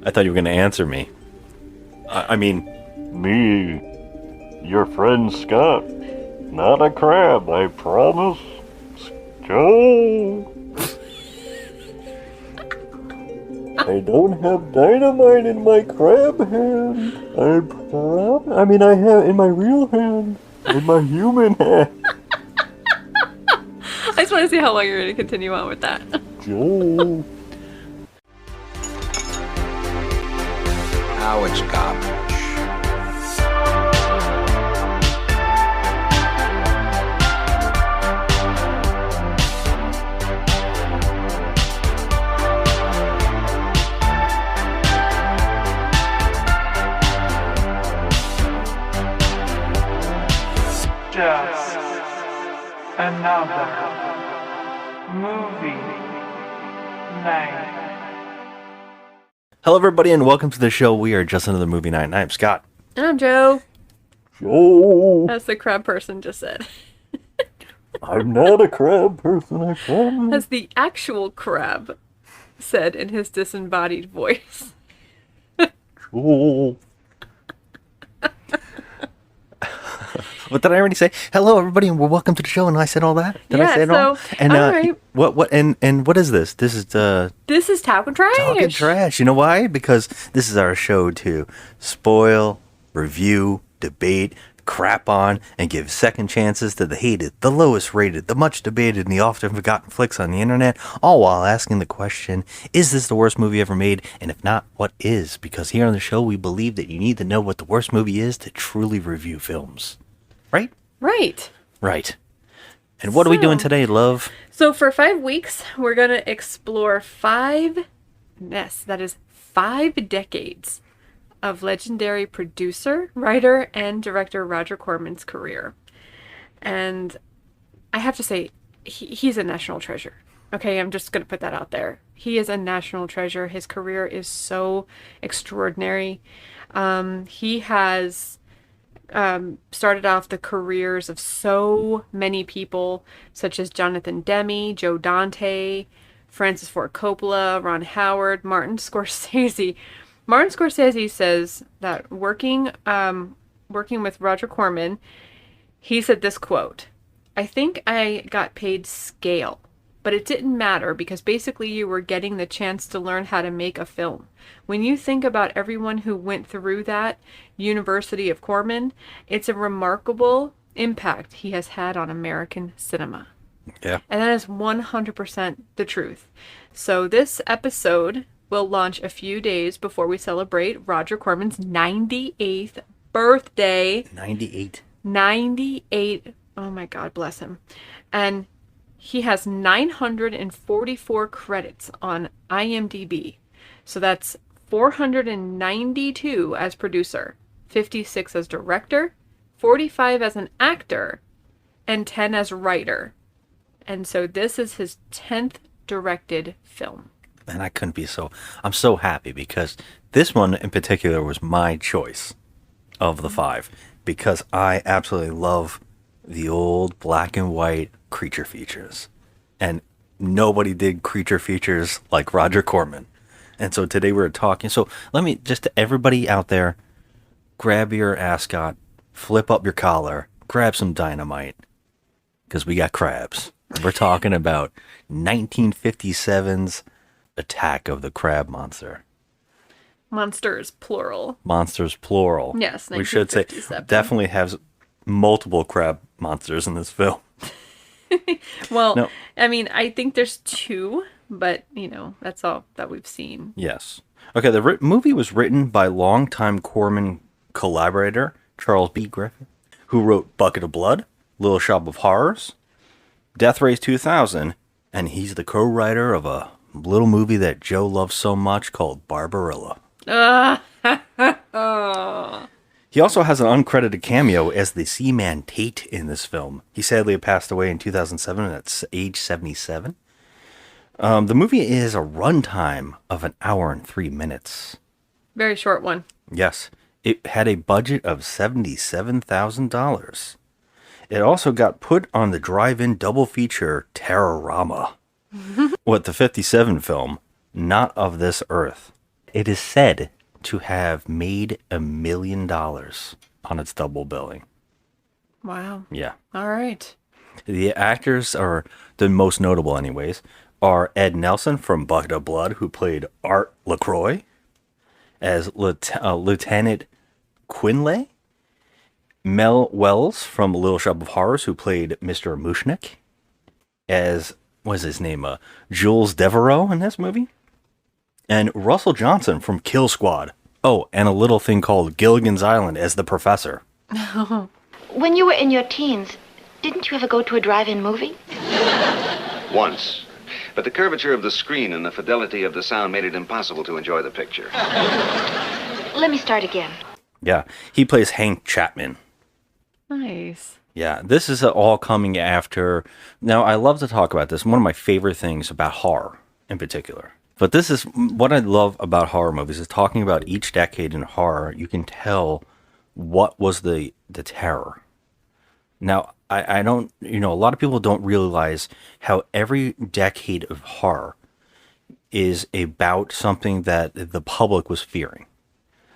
I thought you were going to answer me. I mean... Me, your friend Scott. Not a crab, I promise. Joe. I don't have dynamite in my crab hand. I have in my real hand. In my human hand. I just want to see how long you're going to continue on with that. Joe. Now it's garbage. Just another movie night. Hello, everybody, and welcome to the show. We are Just Another Movie Night, and I'm Scott. And I'm Joe. Joe. As the crab person just said. I'm not a crab person, I promise. As the actual crab said in his disembodied voice. Joe. What did I already say? Hello, everybody, and welcome to the show. And I said all that. Did I say it all? And all right. What? And what is this? This is Talking Trash. Talking Trash. You know why? Because this is our show to spoil, review, debate, crap on, and give second chances to the hated, the lowest rated, the much debated, and the often forgotten flicks on the internet, all while asking the question, is this the worst movie ever made? And if not, what is? Because here on the show, we believe that you need to know what the worst movie is to truly review films. Right? Right. And what are we doing today, love? So for 5 weeks, we're going to explore 5 decades of legendary producer, writer, and director Roger Corman's career. And I have to say, he's a national treasure. Okay, I'm just going to put that out there. He is a national treasure. His career is so extraordinary. He has started off the careers of so many people, such as Jonathan Demme, Joe Dante, Francis Ford Coppola, Ron Howard, Martin Scorsese. Martin Scorsese says that working with Roger Corman, he said this quote, "I think I got paid scale, but it didn't matter because basically you were getting the chance to learn how to make a film. When you think about everyone who went through that University of Corman, it's a remarkable impact he has had on American cinema." Yeah. And that is 100% the truth. So this episode will launch a few days before we celebrate Roger Corman's 98th birthday. 98. 98. Oh my God, bless him. And he has 944 credits on IMDb. So that's 492 as producer, 56 as director, 45 as an actor, and 10 as writer. And so this is his 10th directed film. And I'm so happy because this one in particular was my choice of the 5 because I absolutely love the old black and white creature features. And nobody did creature features like Roger Corman. And so today we're talking. So let me just to everybody out there, grab your ascot, flip up your collar, grab some dynamite because we got crabs. We're talking about 1957's Attack of the Crab Monster. Monsters, plural. Monsters, plural. Yes, we should say definitely has multiple crab monsters in this film. Well, no. I mean, I think there's 2, but, that's all that we've seen. Yes. Okay, the movie was written by longtime Corman collaborator Charles B. Griffith, who wrote Bucket of Blood, Little Shop of Horrors, Death Race 2000, and he's the co-writer of a little movie that Joe loves so much called Barbarella. He also has an uncredited cameo as the Seaman Tate in this film. He sadly passed away in 2007 at age 77. The movie is a runtime of 1 hour and 3 minutes. Very short one. Yes. It had a budget of $77,000. It also got put on the drive-in double feature Terrorama with the 57 film, Not of This Earth. It is said to have made $1 million on its double billing. Wow. Yeah. All right. The actors are the most notable, anyways, are Ed Nelson from Bucket of Blood, who played Art LaCroix as Lieutenant Quinlay. Mel Wells from Little Shop of Horrors, who played Mr. Mushnik, as what was his name, Jules Devereaux in this movie, and Russell Johnson from Kill Squad. Oh, and a little thing called Gilligan's Island as the professor. When you were in your teens, didn't you ever go to a drive-in movie? Once. But the curvature of the screen and the fidelity of the sound made it impossible to enjoy the picture. Let me start again. Yeah, he plays Hank Chapman. Nice. Yeah, this is all coming after. Now, I love to talk about this. One of my favorite things about horror in particular. But this is what I love about horror movies is talking about each decade in horror. You can tell what was the terror. Now, I don't, a lot of people don't realize how every decade of horror is about something that the public was fearing.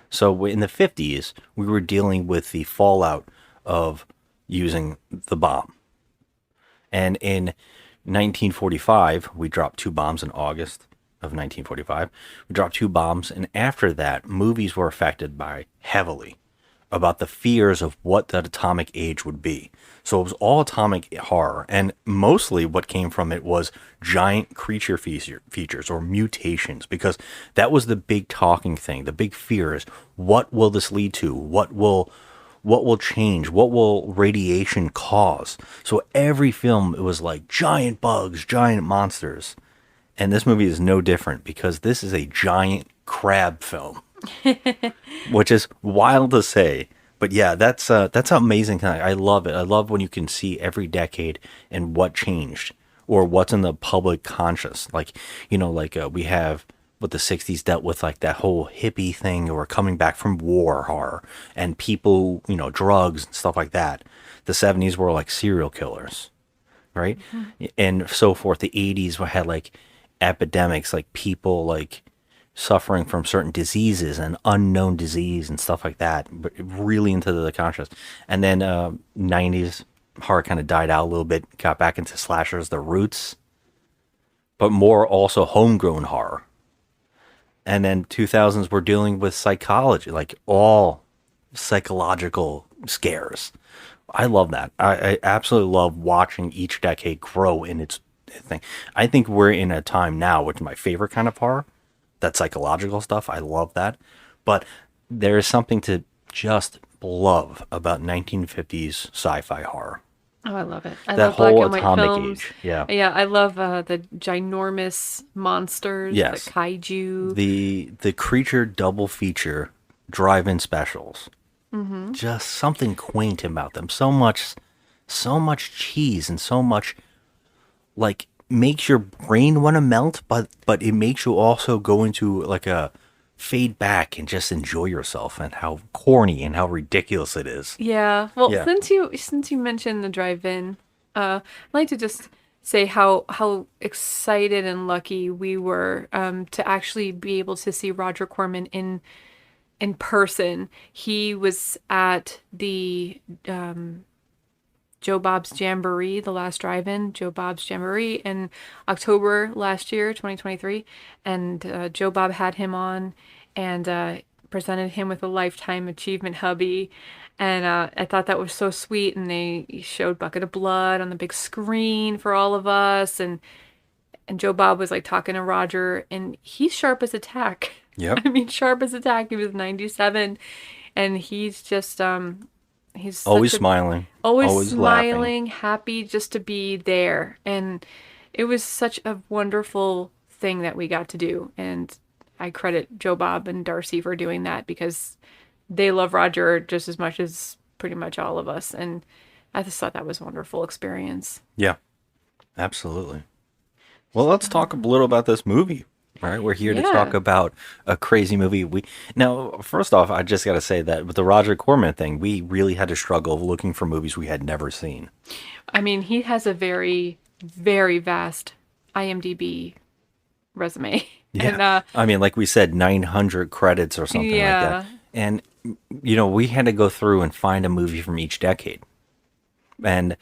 So in the 50s, we were dealing with the fallout of using the bomb. And in 1945, we dropped 2 bombs in August of 1945. We dropped 2 bombs, and after that, movies were affected by heavily about the fears of what that atomic age would be. So it was all atomic horror, and mostly what came from it was giant creature features or mutations, because that was the big talking thing. The big fear is, what will this lead to? What will change? What will radiation cause? So every film, it was like giant bugs, giant monsters. And this movie is no different, because this is a giant crab film. Which is wild to say, but yeah, that's an amazing thing. I love it. I love when you can see every decade and what changed or what's in the public conscious. Like, we have what the 60s dealt with, like that whole hippie thing, or coming back from war horror and people, drugs and stuff like that. The 70s were like serial killers, right? Mm-hmm. And so forth. The 80s had like epidemics, like people like suffering from certain diseases and unknown disease and stuff like that, but really into the conscious. And then 90s horror kind of died out a little bit, got back into slashers, the roots, but more also homegrown horror. And then 2000s we're dealing with psychology, like all psychological scares. I love that. I absolutely love watching each decade grow in its thing. I think we're in a time now, which is my favorite kind of horror, that psychological stuff. I love that. But there is something to just love about 1950s sci-fi horror. Oh, I love it. I that love black whole and white atomic films. age. Yeah. Yeah, I love the ginormous monsters, Yes. the kaiju. The creature double feature drive-in specials. Mm-hmm. Just something quaint about them. So much cheese and so much like makes your brain want to melt, but it makes you also go into like a fade back and just enjoy yourself, and how corny and how ridiculous it is. Yeah. Well, Yeah. since you mentioned the drive-in, I'd like to just say how excited and lucky we were to actually be able to see Roger Corman in person. He was at the Joe Bob's Jamboree, the last drive-in, Joe Bob's Jamboree in October last year, 2023. And Joe Bob had him on and presented him with a Lifetime Achievement hubby. And I thought that was so sweet. And they showed Bucket of Blood on the big screen for all of us. And Joe Bob was like talking to Roger, and he's sharp as a tack. Yep. I mean, sharp as a tack. He was 97. And he's just... he's Always smiling. always laughing. smiling, happy just to be there. And it was such a wonderful thing that we got to do. And I credit Joe Bob and Darcy for doing that, because they love Roger just as much as pretty much all of us. And I just thought that was a wonderful experience. Yeah, absolutely. Well, let's talk a little about this movie. All right, we're here to Yeah. talk about a crazy movie. Now, first off, I just got to say that with the Roger Corman thing, we really had to struggle looking for movies we had never seen. I mean, he has a very, very vast IMDb resume. Yeah. And I mean, like we said, 900 credits or something like Yeah. that. And, we had to go through and find a movie from each decade. And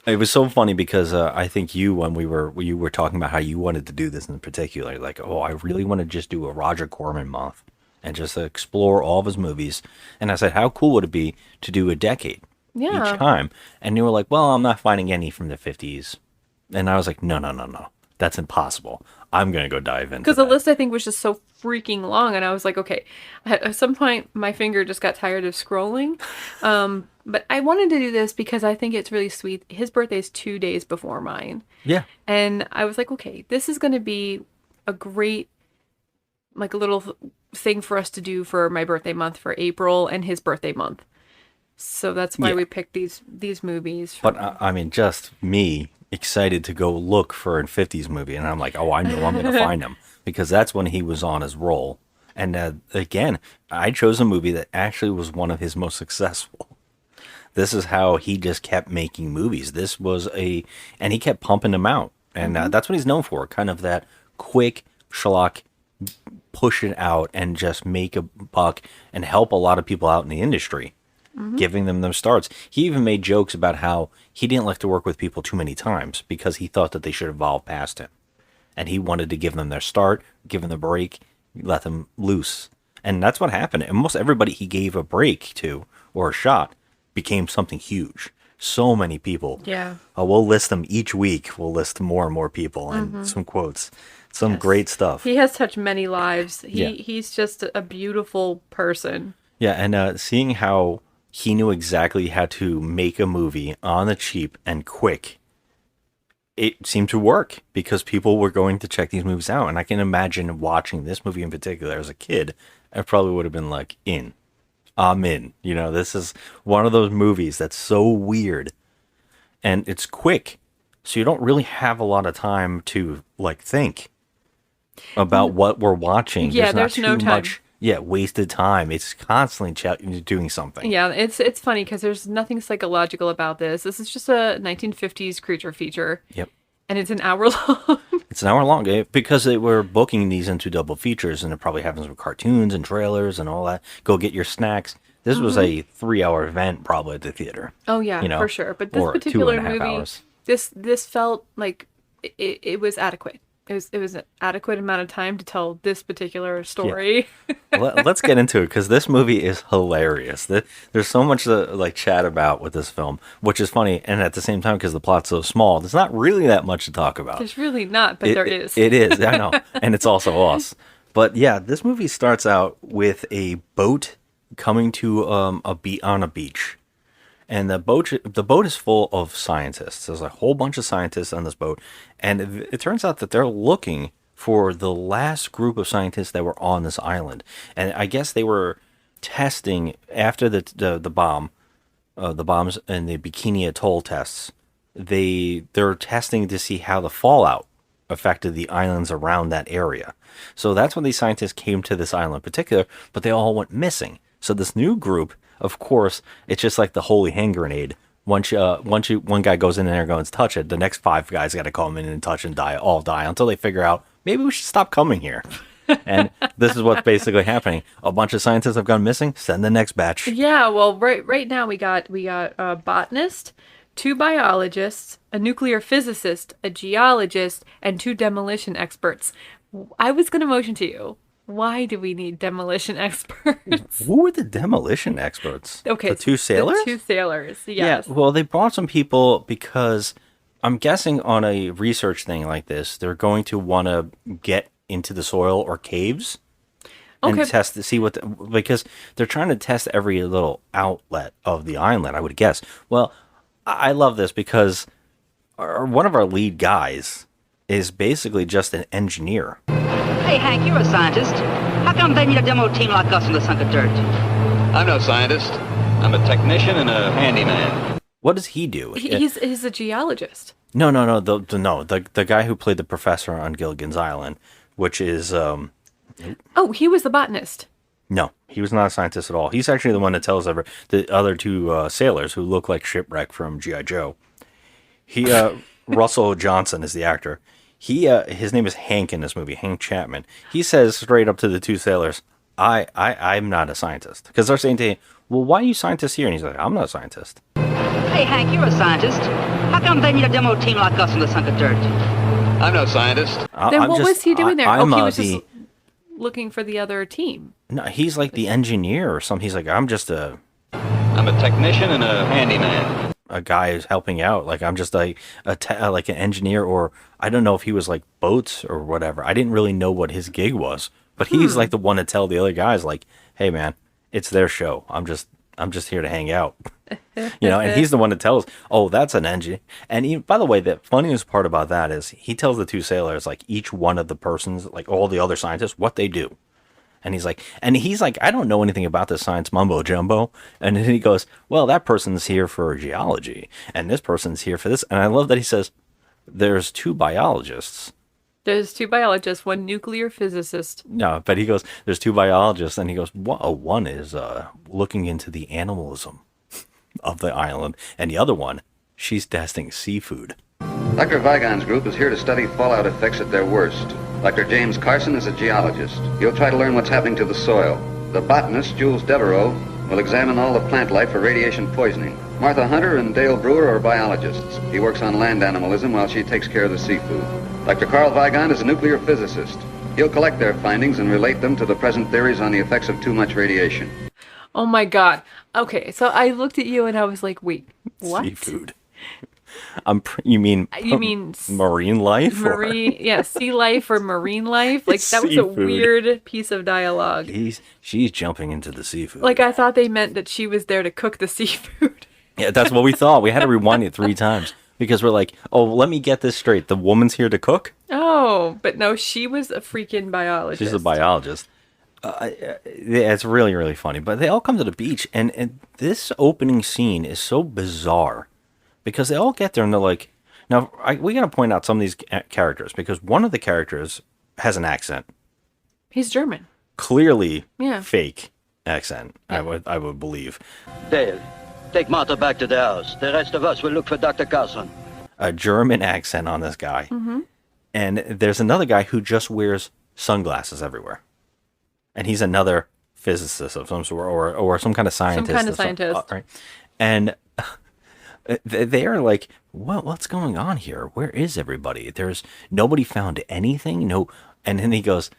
it was so funny because I think when you were talking about how you wanted to do this in particular, like, oh, I really want to just do a Roger Corman month and just explore all of his movies. And I said, how cool would it be to do a decade Yeah. each time? And you were like, well, I'm not finding any from the 50s. And I was like, no, no, no, no. That's impossible. I'm going to go dive into Because the that. list, I think, was just so freaking long. And I was like, okay, at some point, my finger just got tired of scrolling. But I wanted to do this because I think it's really sweet. His birthday is 2 days before mine. Yeah. And I was like, okay, this is going to be a great, like, a little thing for us to do for my birthday month for April and his birthday month. So that's why Yeah. we picked these movies. But I mean, just me excited to go look for a 50s movie. And I'm like, oh, I know I'm going to find him because that's when he was on his roll. And again, I chose a movie that actually was one of his most successful. This is how he just kept making movies. And he kept pumping them out. And that's what he's known for. Kind of that quick schlock, push it out and just make a buck and help a lot of people out in the industry, giving them their starts. He even made jokes about how he didn't like to work with people too many times because he thought that they should evolve past him. And he wanted to give them their start, give them the break, let them loose. And that's what happened. And most everybody he gave a break to or a shot became something huge. So many people. Yeah. We'll list them each week. We'll list more and more people and some quotes. Some great stuff. He has touched many lives. Yeah. He's just a beautiful person. Yeah, and seeing how he knew exactly how to make a movie on the cheap and quick, it seemed to work because people were going to check these movies out. And I can imagine watching this movie in particular as a kid, I probably would have been like, I'm in. This is one of those movies that's so weird and it's quick. So you don't really have a lot of time to think about what we're watching. Yeah, not there's no too time. much wasted time. It's constantly doing something. Yeah, it's funny because there's nothing psychological about this. This is just a 1950s creature feature. Yep. And it's an hour long. It's an hour long because they were booking these into double features, and it probably happens with cartoons and trailers and all that. Go get your snacks. This was a 3-hour event probably at the theater. Oh yeah, for sure. But this particular movie, hours. this felt like it was adequate. It was an adequate amount of time to tell this particular story. Let's get into it because this movie is hilarious. There's so much to chat about with this film, which is funny, and at the same time, because the plot's so small, there's not really that much to talk about. There's really not, but there is. It is, I know, and it's also us. But yeah, this movie starts out with a boat coming to on a beach. And the boat is full of scientists. There's a whole bunch of scientists on this boat. And it turns out that they're looking for the last group of scientists that were on this island. And I guess they were testing after the bombs and the Bikini Atoll tests. They're testing to see how the fallout affected the islands around that area. So that's when these scientists came to this island in particular, but they all went missing. So this new group, of course, it's just like the holy hand grenade. Once one guy goes in there and goes touch it, the next 5 guys got to come in and touch and all die until they figure out maybe we should stop coming here. And this is what's basically happening. A bunch of scientists have gone missing. Send the next batch. Yeah, well, right now we got a botanist, 2 biologists, a nuclear physicist, a geologist, and 2 demolition experts. I was going to motion to you. Why do we need demolition experts? Who were the demolition experts? Okay, the 2 sailors? The 2 sailors, yes. Yeah, well, they brought some people because I'm guessing on a research thing like this, they're going to want to get into the soil or caves and test to see because they're trying to test every little outlet of the island, I would guess. Well, I love this because one of our lead guys is basically just an engineer. Hey, Hank, you're a scientist. How come they need a demo team like us in the sunk of dirt? I'm no scientist. I'm a technician and a handyman. What does he do? He's a geologist. No. The guy who played the professor on Gilligan's Island, which is Oh, he was the botanist. No, he was not a scientist at all. He's actually the one that tells the other 2 sailors who look like Shipwreck from G.I. Joe. Russell Johnson is the actor. his name is Hank in this movie, Hank Chapman. He says straight up to the two sailors, I'm not a scientist. Because they're saying to him, well, why are you scientists here? And he's like, I'm not a scientist. Hey, Hank, you're a scientist. How come they need a demo team like us in the sunk of dirt? I'm no scientist. Then what was he doing there? I'm he was just looking for the other team. No, he's like the engineer or something. He's like, I'm just I'm a technician and a handyman. a guy who's helping out. Like, I'm just like like an engineer, or I don't know if he was like boats or whatever. I didn't really know what his gig was, but he's like the one to tell the other guys, like, hey man, it's their show. I'm just here to hang out. And he's the one that tells, oh, that's an engine. And by the way, the funniest part about that is he tells the two sailors, like, each one of the persons, like all the other scientists, what they do. And he's like, I don't know anything about this science mumbo jumbo. And then he goes, well, that person's here for geology, and this person's here for this. And I love that he says, there's two biologists. There's two biologists, one nuclear physicist. No, but he goes, there's two biologists, and he goes, one is looking into the animalism of the island, and the other one, she's testing seafood. Dr. Vigon's group is here to study fallout effects at their worst. Dr. James Carson is a geologist. He'll try to learn what's happening to the soil. The botanist, Jules Devereaux, will examine all the plant life for radiation poisoning. Martha Hunter and Dale Brewer are biologists. He works on land animalism while she takes care of the seafood. Dr. Carl Vigon is a nuclear physicist. He'll collect their findings and relate them to the present theories on the effects of too much radiation. Oh my God. Okay, so I looked at you and I was like, wait, what? Seafood. You mean marine life? Sea life or marine life. Like, that was a weird piece of dialogue. She's jumping into the seafood. Like, I thought they meant that she was there to cook the seafood. Yeah, that's what we thought. We had to rewind it 3 times because we're like, oh, let me get this straight. The woman's here to cook? Oh, but no, she was a freaking biologist. She's a biologist. It's really, really funny. But they all come to the beach, and this opening scene is so bizarre because they all get there and they're like, now, we got to point out some of these characters because one of the characters has an accent. He's German. Clearly fake accent, yeah. I would believe. Dale, take Martha back to the house. The rest of us will look for Dr. Carson. A German accent on this guy. Mm-hmm. And there's another guy who just wears sunglasses everywhere. And he's another physicist of some sort, or some kind of scientist. Some kind of scientist. Right? And they are like, what's going on here? Where is everybody? There's nobody found anything. No. And then he goes,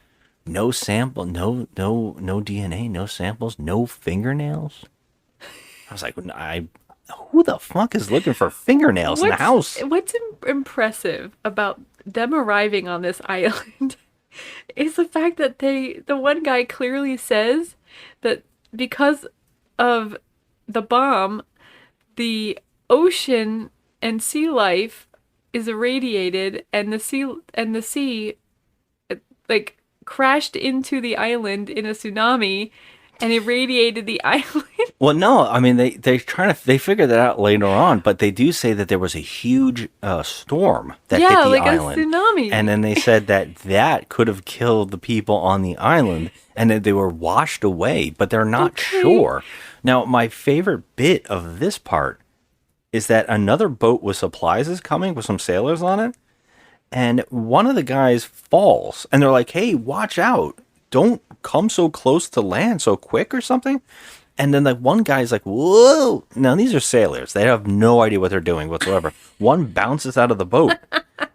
no sample, no DNA, no samples, no fingernails. I was like, who the fuck is looking for fingernails in the house? What's impressive about them arriving on this island is the fact that the one guy clearly says that because of the bomb, the ocean and sea life is irradiated, and the sea like crashed into the island in a tsunami and irradiated the island. Well, no, I mean they figure that out later on, but they do say that there was a huge storm that hit the island, a tsunami, and then they said that could have killed the people on the island, and that they were washed away, but they're not sure. Now, my favorite bit of this part is that another boat with supplies is coming with some sailors on it, and one of the guys falls, and they're like, "Hey, watch out! Don't come so close to land so quick," or something. And then like one guy's like, "Whoa!" Now these are sailors; they have no idea what they're doing whatsoever. One bounces out of the boat.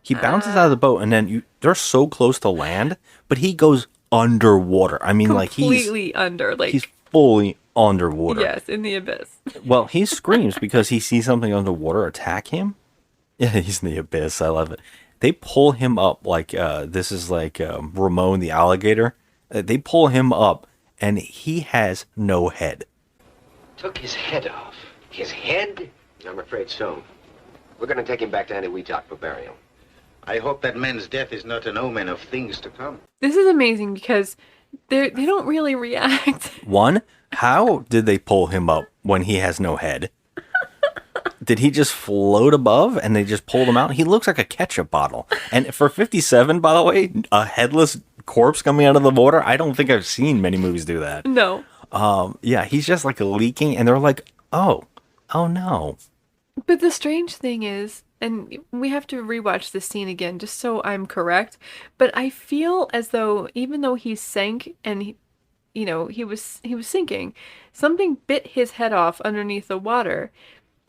He bounces out of the boat, and then they're so close to land, but he goes underwater. I mean, completely under, like he's fully underwater. Yes, in the abyss. Well, he screams because he sees something underwater attack him. Yeah, he's in the abyss. I love it. They pull him up like this is like Ramon the alligator. They pull him up, and he has no head. Took his head off. His head? I'm afraid so. We're going to take him back to Eniwetok for burial. I hope that man's death is not an omen of things to come. This is amazing because they don't really react. One, how did they pull him up when he has no head? Did he just float above and they just pulled him out? He looks like a ketchup bottle. And for 57, by the way, a headless corpse coming out of the water, I don't think I've seen many movies do that. No. Yeah, he's just like leaking, and they're like, oh no. But the strange thing is, and we have to rewatch this scene again just so I'm correct, but I feel as though even though he sank and he was sinking, something bit his head off underneath the water,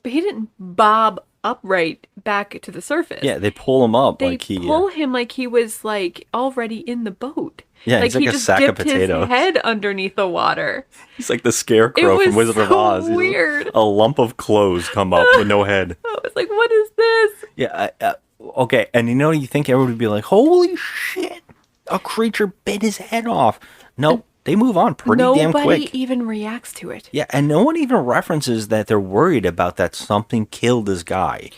but he didn't bob upright back to the surface. Yeah, they pull him up They like he. pull him like he was like already in the boat. Yeah, he's like he a just sack of dipped potatoes. his head underneath the water. He's like the scarecrow It from was Wizard of so Oz. He's weird. A lump of clothes come up with no head. I was like, what is this? Yeah. Okay, and you think everyone would be like, "Holy shit! A creature bit his head off." Nope, they move on pretty damn quick. Nobody even reacts to it. Yeah, and no one even references that they're worried about that something killed this guy.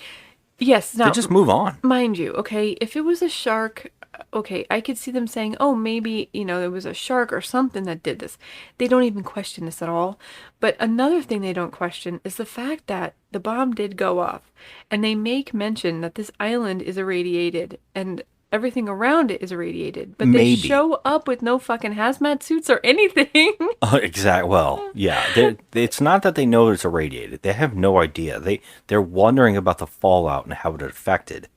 Yes, They now just move on. mind you, okay, if it was a shark, okay, I could see them saying, oh, maybe, it was a shark or something that did this. They don't even question this at all. But another thing they don't question is the fact that the bomb did go off. And they make mention that this island is irradiated and everything around it is irradiated. But they Maybe. show up with no fucking hazmat suits or anything. Exactly. Well, yeah. It's not that they know it's irradiated. They have no idea. They're wondering about the fallout and how it affected.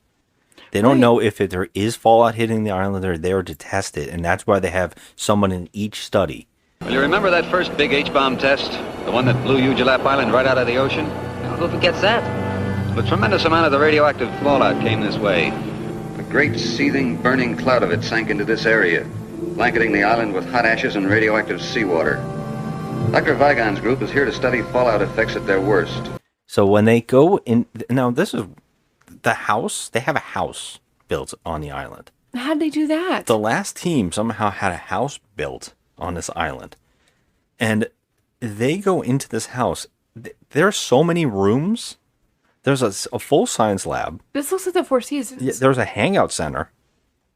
They don't Right. know if there is fallout hitting the island. They're there to test it, and that's why they have someone in each study. Well, you remember that first big H-bomb test? The one that blew Ujulap Island right out of the ocean? Who forgets that? A tremendous amount of the radioactive fallout came this way. A great seething, burning cloud of it sank into this area, blanketing the island with hot ashes and radioactive seawater. Dr. Vigon's group is here to study fallout effects at their worst. So when they go in, now this is the house. They have a house built on the island. How'd they do that? The last team somehow had a house built on this island, and they go into this house. There are so many rooms. There's a full science lab. This looks like the Four Seasons. Yeah, there's a hangout center.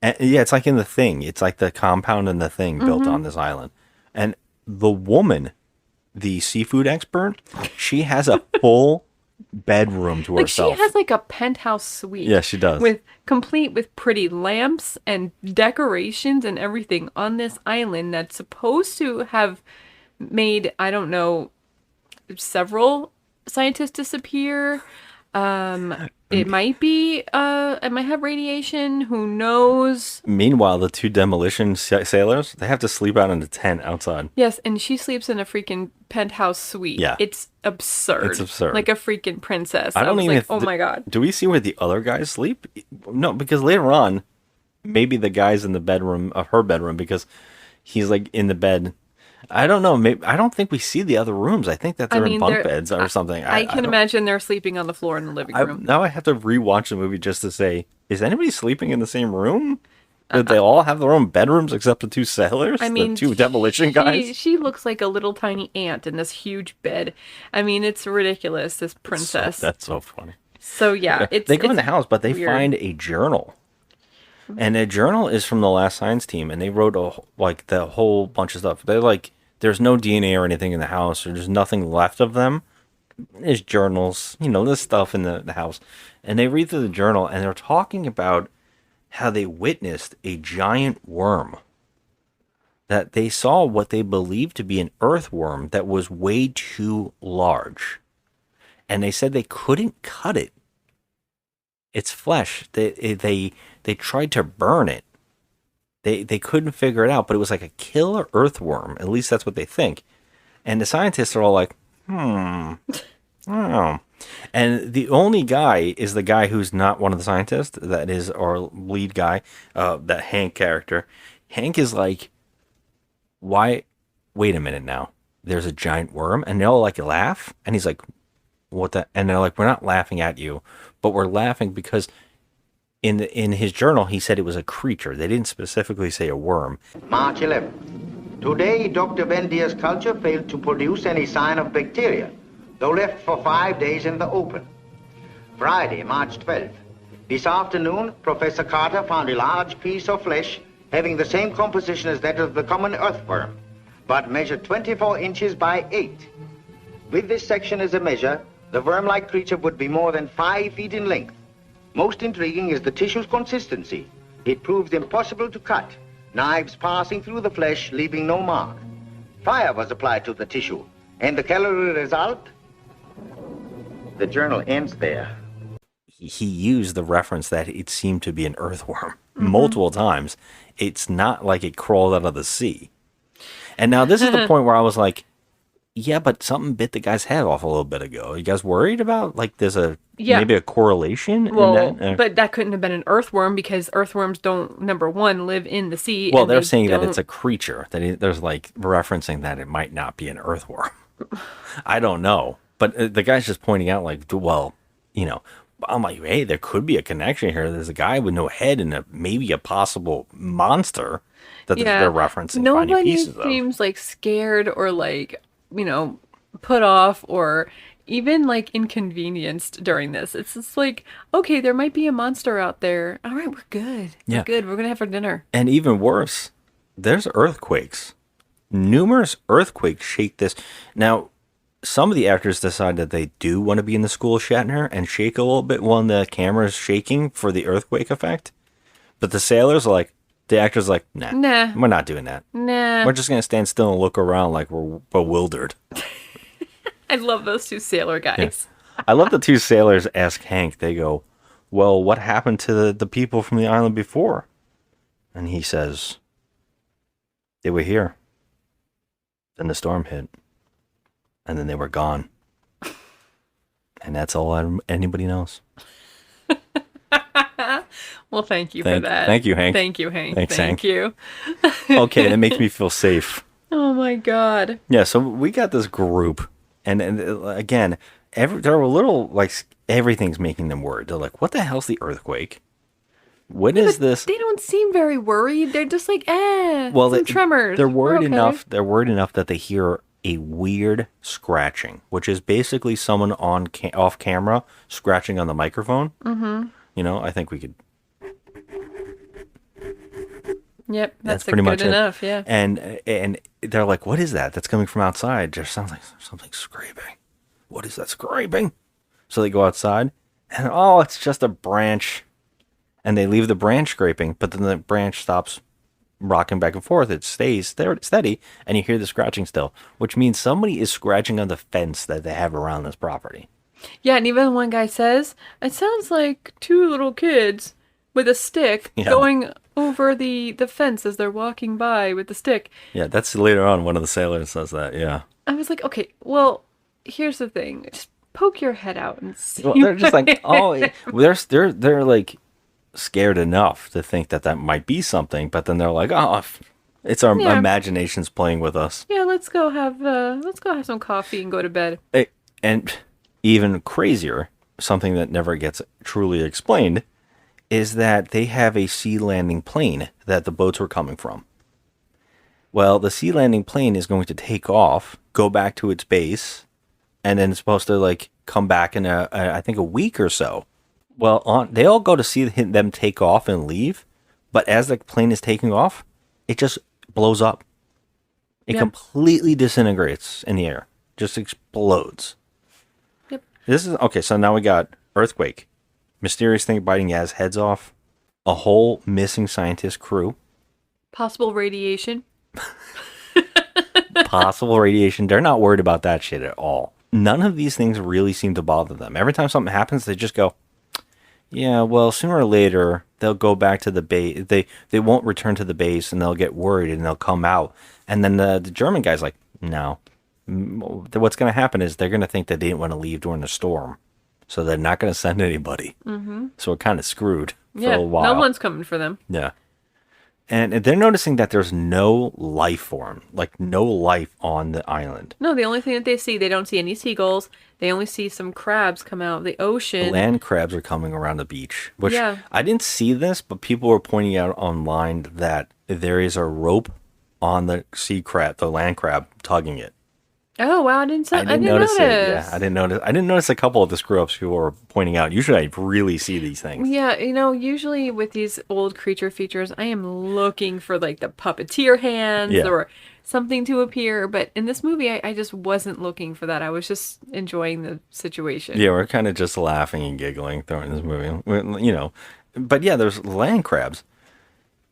And yeah, it's like in the Thing. It's like the compound in the Thing built on this island. And the woman, the seafood expert, she has a full bedroom to Like herself. she has like a penthouse suite. Yeah, she does. Complete with pretty lamps and decorations and everything on this island that's supposed to have made, I don't know, several scientists disappear. It might have radiation. Who knows? Meanwhile, the two demolition sailors, they have to sleep out in a tent outside. Yes, and she sleeps in a freaking penthouse suite. Yeah. It's absurd. It's absurd. Like a freaking princess. I don't was even. like, oh my god. Do we see where the other guys sleep? No, because later on, maybe the guy's in the bedroom of her bedroom because he's like in the bed. I don't know. Maybe I don't think we see the other rooms. I think that they're in bunk beds or something. I can imagine they're sleeping on the floor in the living room. Now I have to rewatch the movie just to say, is anybody sleeping in the same room? Did they all have their own bedrooms except the two sailors? I mean, the two demolition guys? She looks like a little tiny ant in this huge bed. I mean, it's ridiculous, this princess. That's so funny. So yeah, they go in the house, but they weird. find a journal. And the journal is from the last science team, and they wrote the whole bunch of stuff. They're like, there's no DNA or anything in the house, or there's nothing left of them. There's journals, this stuff in the house. And they read through the journal, and they're talking about how they witnessed a giant worm. That they saw what they believed to be an earthworm that was way too large. And they said they couldn't cut it. Its flesh. They tried to burn it. They couldn't figure it out, but it was like a killer earthworm. At least that's what they think. And the scientists are all like, I don't know. And the only guy is the guy who's not one of the scientists. That is our lead guy, that Hank character. Hank is like, why? Wait a minute now. There's a giant worm, and they all like laugh. And he's like, what the? And they're like, we're not laughing at you, but we're laughing because in his journal he said it was a creature. They didn't specifically say a worm. March 11th. Today, Dr. Bendia's culture failed to produce any sign of bacteria, though left for 5 days in the open. Friday, March 12th. This afternoon, Professor Carter found a large piece of flesh having the same composition as that of the common earthworm, but measured 24 inches by 8. With this section as a measure, the worm-like creature would be more than 5 feet in length. Most intriguing is the tissue's consistency. It proved impossible to cut, knives passing through the flesh, leaving no mark. Fire was applied to the tissue, and the calorie result? The journal ends there. He used the reference that it seemed to be an earthworm multiple times. It's not like it crawled out of the sea. And now this is the point where I was like, yeah, but something bit the guy's head off a little bit ago. Are you guys worried about, like, there's maybe a correlation in that? But that couldn't have been an earthworm because earthworms don't, number one, live in the sea. Well, they're saying that it's a creature. There's, like, referencing that it might not be an earthworm. I don't know. But the guy's just pointing out, like, well, you know, I'm like, hey, there could be a connection here. There's a guy with no head and maybe a possible monster that they're referencing. Nobody seems like scared or like, you know, put off or even like inconvenienced during this. It's just like, okay, there might be a monster out there. All right, we're good. Yeah. We're good. We're going to have our dinner. And even worse, there's earthquakes. Numerous earthquakes shake this. Now, some of the actors decide that they do want to be in the school of Shatner and shake a little bit when the camera is shaking for the earthquake effect. But the sailors are like, the actors are like, nah, we're not doing that. Nah. We're just going to stand still and look around like we're bewildered. I love those two sailor guys. Yeah. I love the two sailors ask Hank, they go, well, what happened to the people from the island before? And he says, they were here. Then the storm hit. And then they were gone. And that's all anybody knows. Well, thank you for that. Thank you, Hank. Thank you, Hank. Thanks, Thank Hank. you. Okay, that makes me feel safe. Oh, my God. Yeah, so we got this group. And again, they're a little, like, everything's making them worried. They're like, what the hell's the earthquake? What is this? They don't seem very worried. They're just like, some tremors. They're worried enough. They're worried enough that they hear a weird scratching, which is basically someone off camera scratching on the microphone. Mm-hmm. You know, I think we could. Yep, that's pretty much enough. Yeah. And they're like, "What is that? That's coming from outside. Just sounds like something scraping. What is that scraping?" So they go outside, and it's just a branch. And they leave the branch scraping, but then the branch stops rocking back and forth. It stays there steady, and you hear the scratching still, which means somebody is scratching on the fence that they have around this property. Yeah, and even one guy says, it sounds like two little kids with a stick going over the fence as they're walking by with the stick. Yeah, that's later on. One of the sailors says that, yeah. I was like, okay, well, here's the thing. Just poke your head out and see. Well, they're just like, they're like scared enough to think that might be something, but then they're like, it's our imaginations playing with us. Yeah, let's go have some coffee and go to bed. And even crazier, something that never gets truly explained, is that they have a sea landing plane that the boats were coming from. Well, the sea landing plane is going to take off, go back to its base, and then it's supposed to like come back in I think a week or so. Well, they all go to see them take off and leave, but as the plane is taking off, it just blows up. It completely disintegrates in the air, just explodes. Yep. This is okay. So now we got earthquake, mysterious thing biting Yaz heads off, a whole missing scientist crew, possible radiation. Possible radiation. They're not worried about that shit at all. None of these things really seem to bother them. Every time something happens, they just go, yeah, well, sooner or later, they'll go back to the base. They won't return to the base, and they'll get worried, and they'll come out. And then the German guy's like, no. What's going to happen is they're going to think that they didn't want to leave during the storm. So they're not going to send anybody. Mm-hmm. So we're kind of screwed for a while. No one's coming for them. Yeah. And they're noticing that there's no life form, like no life on the island. No, the only thing that they see, they don't see any seagulls. They only see some crabs come out of the ocean. Land crabs are coming around the beach, which I didn't see this, but people were pointing out online that there is a rope on the sea crab, the land crab, tugging it. Oh, wow, I didn't notice it. Yeah, I didn't notice. I didn't notice a couple of the screw-ups people were pointing out. Usually I really see these things. Yeah, usually with these old creature features, I am looking for like the puppeteer hands or something to appear. But in this movie, I just wasn't looking for that. I was just enjoying the situation. Yeah, we're kind of just laughing and giggling during this movie. But yeah, there's land crabs.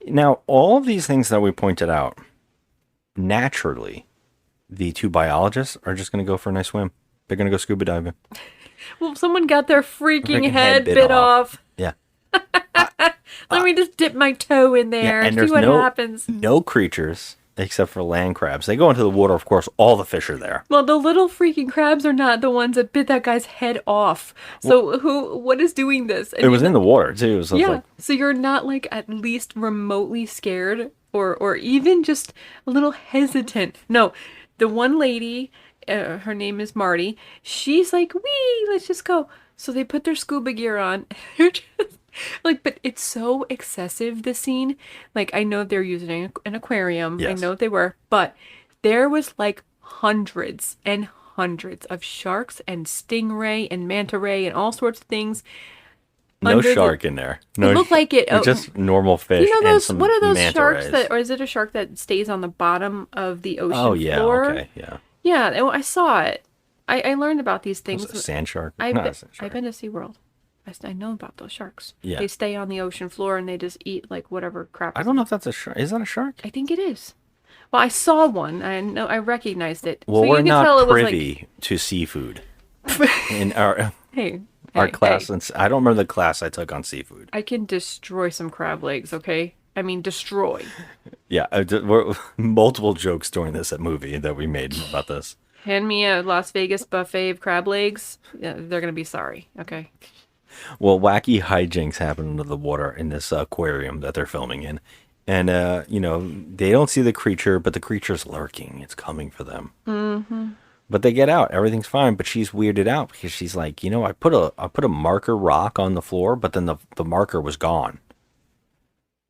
Now, all of these things that we pointed out, naturally, the two biologists are just going to go for a nice swim. They're going to go scuba diving. Well, someone got their freaking Freaking head bit off. Yeah. Let me just dip my toe in there and and there's see what no happens. no creatures except for land crabs. They go into the water, of course. All the fish are there. Well, the little freaking crabs are not the ones that bit that guy's head off. So what is doing this? And It was in the water too. So yeah. it's like, So you're not like at least remotely scared or even just a little hesitant. No, the one lady, her name is Marty. She's like, "Wee, let's just go." So they put their scuba gear on. They're just like, but it's so excessive, this scene. Like, I know they're using an aquarium. I Yes. know they were, but there was like hundreds and hundreds of sharks and stingray and manta ray and all sorts of things. no under shark in there. No, It looked like it. just normal fish. You know and those? some What are those manta sharks rays. that, or is it a shark that stays on the bottom of the ocean Oh yeah. floor? Okay. Yeah. Yeah, I saw it. I learned about these things. Was it a sand shark? I've Not been, a sand shark. I've been to SeaWorld. I know about those sharks. Yeah. They stay on the ocean floor and they just eat like whatever crap. I don't know if that's a shark. Is that a shark? I think it is. Well, I saw one. I know. I recognized it. Well, so we're you can not tell it was privy to seafood in our Hey, class. hey. I don't remember the class I took on seafood. I can destroy some crab legs. Okay. I mean, destroy. Yeah, multiple jokes during this movie that we made about this. Hand me a Las Vegas buffet of crab legs. Yeah, they're gonna be sorry. Okay. Well, wacky hijinks happen under the water in this aquarium that they're filming in. And, they don't see the creature, but the creature's lurking. It's coming for them. Mm-hmm. But they get out. Everything's fine. But she's weirded out because she's like, I put a marker rock on the floor, but then the marker was gone.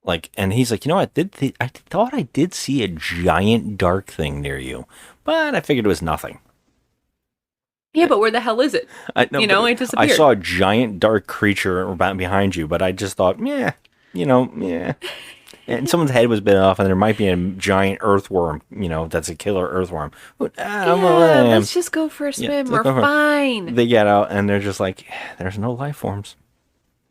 Like, and he's like, I thought I did see a giant dark thing near you, but I figured it was nothing. Yeah, but where the hell is it? It disappeared. I saw a giant dark creature behind you, but I just thought, yeah. And someone's head was bitten off, and there might be a giant earthworm, that's a killer earthworm. Let's just go for a swim. We're fine. They get out, and they're just like, there's no life forms.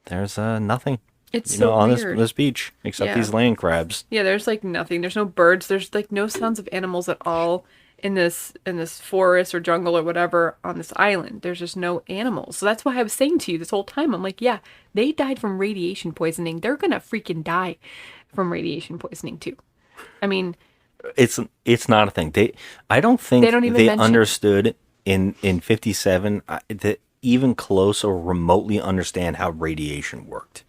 There's nothing. It's so on weird. this beach, except these land crabs. Yeah, there's like nothing. There's no birds. There's like no sounds of animals at all in this forest or jungle or whatever on this island. There's just no animals. So that's why I was saying to you this whole time, I'm like, yeah, they died from radiation poisoning. They're gonna freaking die from radiation poisoning too. I mean, it's not a thing. I don't think They don't even they mention- understood in 57 that even close or remotely understand how radiation worked.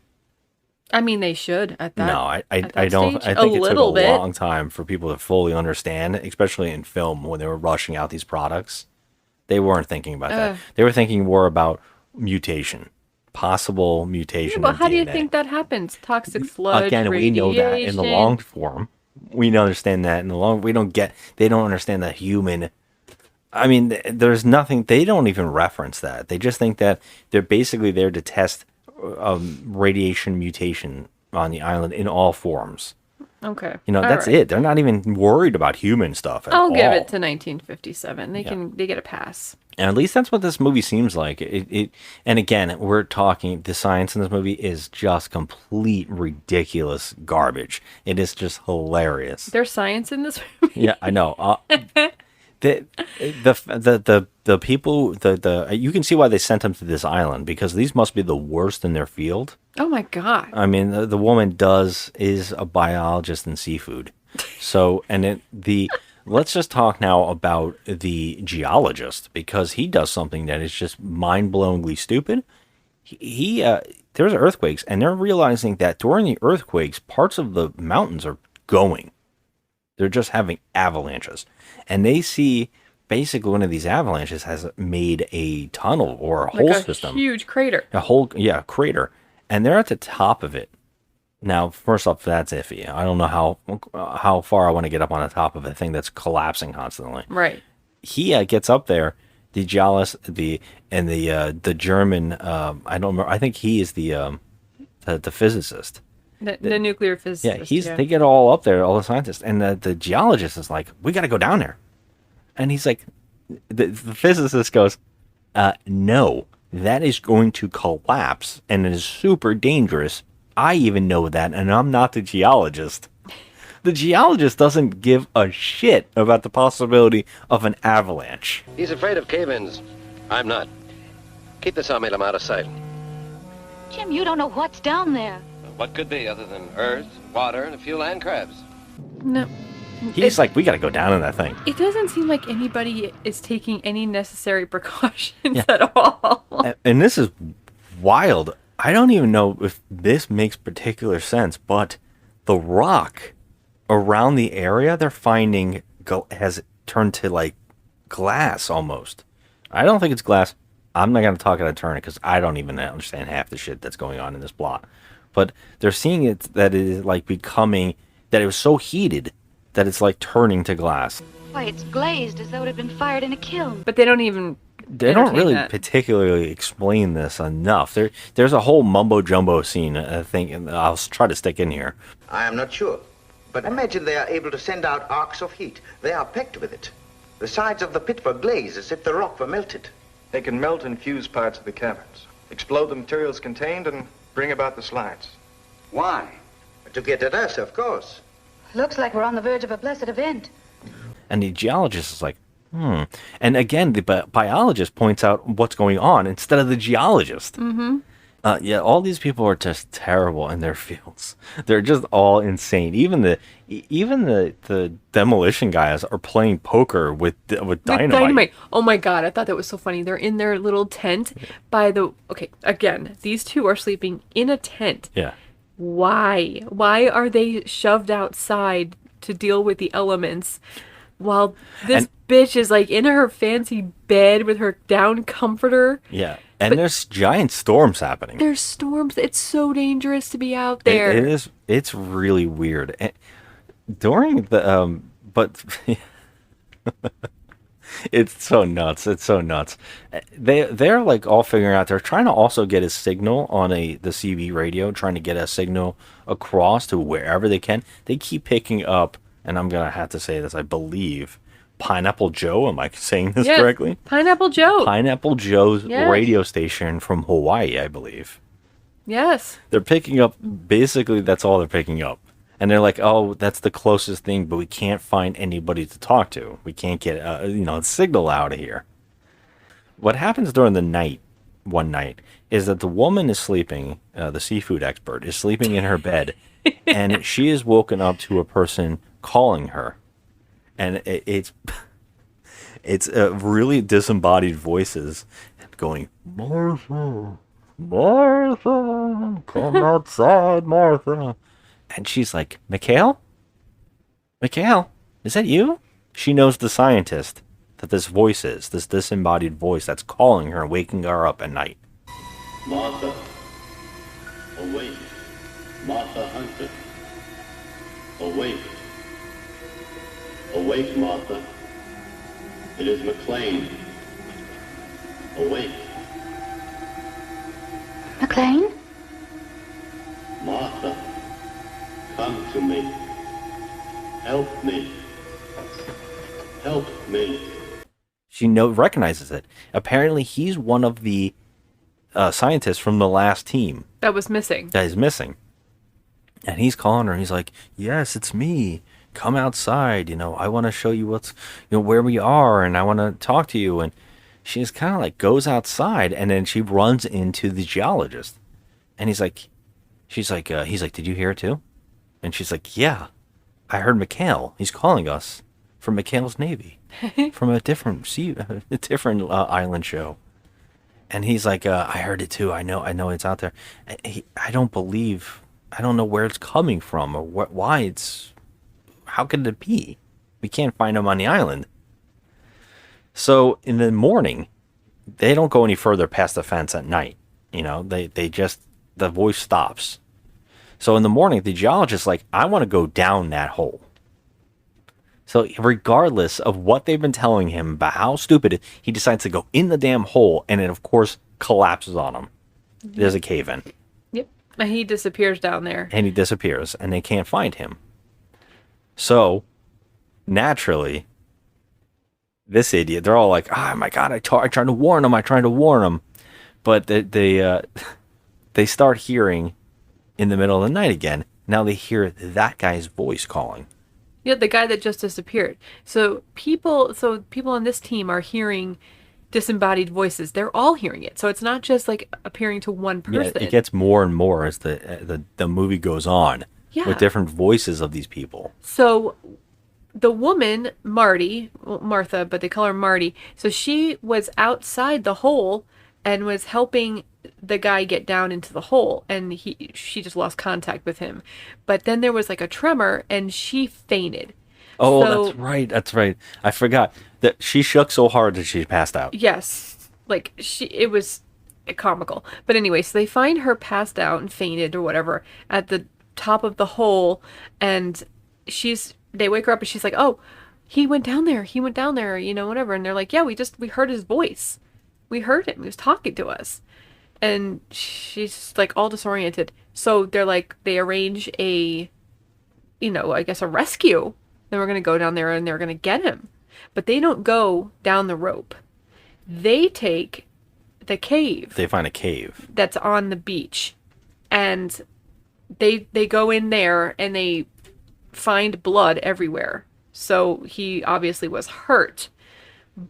I mean, they should at that. No, I at that don't. stage. I think it took little a bit. long time for people to fully understand, especially in film when they were rushing out these products. They weren't thinking about that. They were thinking more about mutation, possible mutation. But of how do you DNA. think that happens? Toxic sludge, Again, we know that in the radiation. long form. We understand that in the long. They don't understand the human. I mean, there's nothing. They don't even reference that. They just think that they're basically there to test radiation mutation on the island in all forms. Okay. That's All right. it. They're not even worried about human stuff at all. I'll give it to 1957. They get a pass. And at least that's what this movie seems like. And again, we're talking, the science in this movie is just complete ridiculous garbage. It is just hilarious. There's science in this movie. Yeah, I know. The people, you can see why they sent them to this island, because these must be the worst in their field. Oh my god. I mean, the woman is a biologist in seafood. So, let's just talk now about the geologist, because he does something that is just mind-blowingly stupid. There's earthquakes, and they're realizing that during the earthquakes, parts of the mountains are going. They're just having avalanches. And they see basically one of these avalanches has made a tunnel or a hole system. Huge crater. Crater. And they're at the top of it. Now, first off, that's iffy. I don't know how far I want to get up on the top of a thing that's collapsing constantly. Right. He gets up there, the geologist, the German, I don't remember, I think he is the physicist. The nuclear physicist. Yeah, they get all up there, all the scientists, and the geologist is like, "We got to go down there," and he's like, the physicist goes, "No, that is going to collapse, and it is super dangerous. I even know that, and I'm not the geologist." The geologist doesn't give a shit about the possibility of an avalanche. He's afraid of cave-ins. I'm not. Keep this army out of sight. Jim, you don't know what's down there. What could be other than earth, water, and a few land crabs? No. He's like, we got to go down in that thing. It doesn't seem like anybody is taking any necessary precautions at all. And this is wild. I don't even know if this makes particular sense, but the rock around the area they're finding has turned to like glass almost. I don't think it's glass. I'm not going to talk out of turn because I don't even understand half the shit that's going on in this plot. But they're seeing it that it is like becoming, that it was so heated that it's like turning to glass. Why, it's glazed as though it had been fired in a kiln. But they don't even... They don't really particularly explain this enough. There's a whole mumbo jumbo scene, I think, and I'll try to stick in here. I am not sure. But imagine they are able to send out arcs of heat. They are packed with it. The sides of the pit were glazed as if the rock were melted. They can melt and fuse parts of the caverns, explode the materials contained, and bring about the slides. Why? To get at us, of course. Looks like we're on the verge of a blessed event. And the geologist is like, And again, the biologist points out what's going on instead of the geologist. Mm-hmm. Yeah, all these people are just terrible in their fields. They're just all insane. Even the demolition guys are playing poker with dynamite. Oh my god, I thought that was so funny. They're in their little tent again, these two are sleeping in a tent. Yeah. Why? Why are they shoved outside to deal with the elements while this bitch is like in her fancy bed with her down comforter? Yeah. And there's giant storms happening. There's storms. It's so dangerous to be out there. It is. It's really weird. And during the but it's so nuts. It's so nuts. They're like all figuring out. They're trying to also get a signal on the CB radio, trying to get a signal across to wherever they can. They keep picking up, and I'm gonna have to say this, I believe, Pineapple Joe. Am I saying this correctly? Pineapple Joe. Pineapple Joe's radio station from Hawaii, I believe. Yes. They're picking up, basically that's all they're picking up. And they're like, oh, that's the closest thing, but we can't find anybody to talk to. We can't get a signal out of here. What happens during the night, one night, is that the woman is sleeping, the seafood expert, is sleeping in her bed, and she is woken up to a person calling her. And it's really disembodied voices going, Martha, Martha, come outside, Martha. And she's like, Mikhail? Mikhail, is that you? She knows the scientist that this voice is, this disembodied voice that's calling her, waking her up at night. Martha, awake. Martha Hunter, awake. Awake, Martha. It is McLean. Awake. McLean? Martha, come to me. Help me. Help me. She recognizes it. Apparently, he's one of the scientists from the last team. That was missing. That is missing. And he's calling her, and he's like, yes, it's me. Come outside, I want to show you what's, where we are, and I want to talk to you. And she just kind of like goes outside, and then she runs into the geologist. And he's like, did you hear it too? And she's like, yeah, I heard Mikhail. He's calling us from Mikhail's Navy, from a different island show. And he's like, I heard it too. I know it's out there. I don't know where it's coming from or why how could it be? We can't find him on the island. So in the morning, they don't go any further past the fence at night. The voice stops. So in the morning, the geologist's like, I want to go down that hole. So regardless of what they've been telling him about how stupid it is, he decides to go in the damn hole, and it, of course, collapses on him. There's a cave-in. Yep. And he disappears down there. And he disappears, and they can't find him. So, naturally, this idiot, they're all like, oh my God, I tried to warn him. But they start hearing in the middle of the night again. Now they hear that guy's voice calling. Yeah, the guy that just disappeared. So people on this team are hearing disembodied voices. They're all hearing it. So it's not just like appearing to one person. Yeah, it gets more and more as the movie goes on with different voices of these people. So the woman, Martha, but they call her Marty. So she was outside the hole and was helping the guy get down into the hole, and she just lost contact with him. But then there was like a tremor and she fainted. Oh, So- that's right. I forgot that she shook so hard that she passed out. Yes. Like it was comical. But anyway, so they find her passed out and fainted or whatever at the top of the hole, and they wake her up and she's like, "Oh, he went down there, whatever." And they're like, "Yeah, we heard his voice. We heard him. He was talking to us." And she's like all disoriented. So they're like, they arrange I guess a rescue. Then we're going to go down there and they're going to get him. But they don't go down the rope. They take the cave. They find a cave That's on the beach. And they go in there and they find blood everywhere. So he obviously was hurt.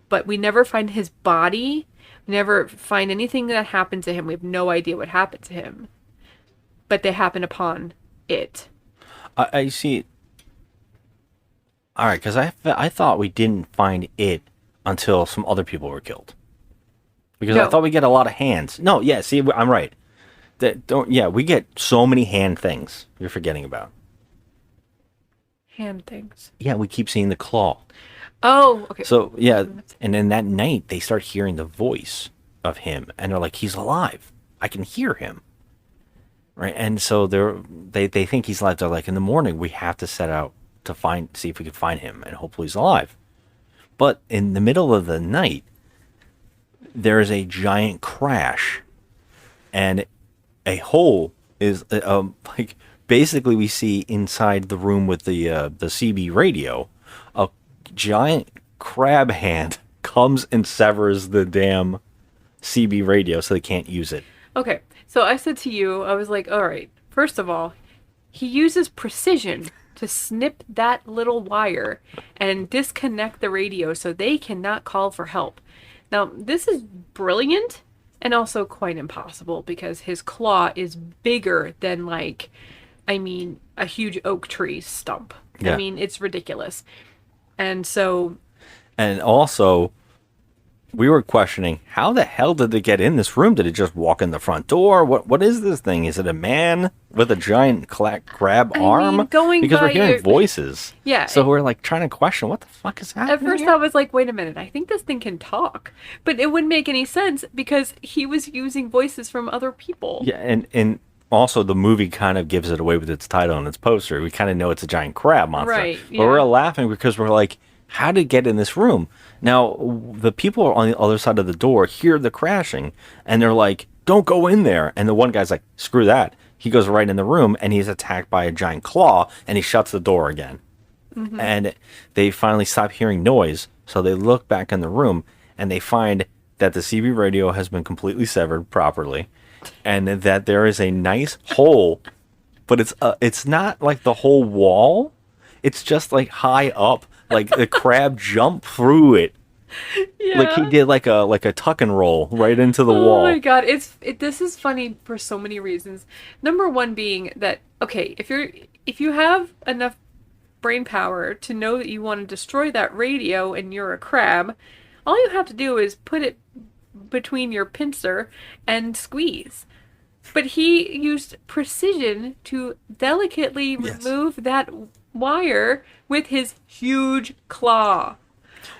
But we never find his body. We never find anything that happened to him. We have no idea what happened to him. But they happen upon it. I see. All right, because I thought we didn't find it until some other people were killed. Because I thought we get a lot of hands. No, yeah, see, I'm right. We get so many hand things you're forgetting about. Hand things. Yeah, we keep seeing the claw. Oh, okay. So, yeah, and then that night, they start hearing the voice of him, and they're like, he's alive. I can hear him. Right? And so they think he's alive. They're like, in the morning, we have to set out to see if we can find him, and hopefully he's alive. But in the middle of the night, there is a giant crash, and a hole is, basically we see inside the room with the CB radio, a giant crab hand comes and severs the damn CB radio so they can't use it. Okay, so I said to you, I was like, all right, first of all, he uses precision to snip that little wire and disconnect the radio so they cannot call for help. Now, this is brilliant and also quite impossible because his claw is bigger than, a huge oak tree stump. Yeah. I mean, it's ridiculous. And so... And also, we were questioning, how the hell did they get in this room? Did it just walk in the front door? What is this thing? Is it a man with a giant crab arm? Because we're hearing voices. Yeah. So we're trying to question, what the fuck is happening At first here? I was like, wait a minute, I think this thing can talk. But it wouldn't make any sense because he was using voices from other people. Yeah, and also the movie kind of gives it away with its title and its poster. We kind of know it's a giant crab monster. Right, But we're laughing because we're like, how did it get in this room? Now, the people on the other side of the door hear the crashing, and they're like, don't go in there. And the one guy's like, screw that. He goes right in the room, and he's attacked by a giant claw, and he shuts the door again. Mm-hmm. And they finally stop hearing noise, so they look back in the room, and they find that the CB radio has been completely severed properly, and that there is a nice hole, but it's not like the whole wall. It's just high up. The crab jumped through it. Yeah. He did like a tuck and roll right into the wall. Oh my god, this is funny for so many reasons. Number one being that, okay, if you have enough brain power to know that you want to destroy that radio and you're a crab, all you have to do is put it between your pincer and squeeze. But he used precision to delicately remove that wire with his huge claw.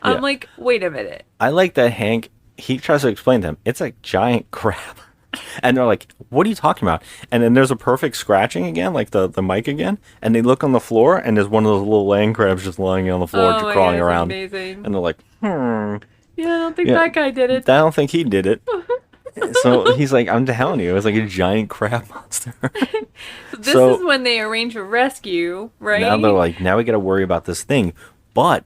I'm like, wait a minute. I like that Hank, he tries to explain to them, it's a giant crab. And they're like, what are you talking about? And then there's a perfect scratching again, the mic again. And they look on the floor, and there's one of those little land crabs just lying on the floor, just crawling around. Amazing. And they're like, Yeah, I don't think that guy did it. I don't think he did it. So he's like, I'm telling you, it was like a giant crab monster. This is when they arrange a rescue, right? Now they're like, now we got to worry about this thing. But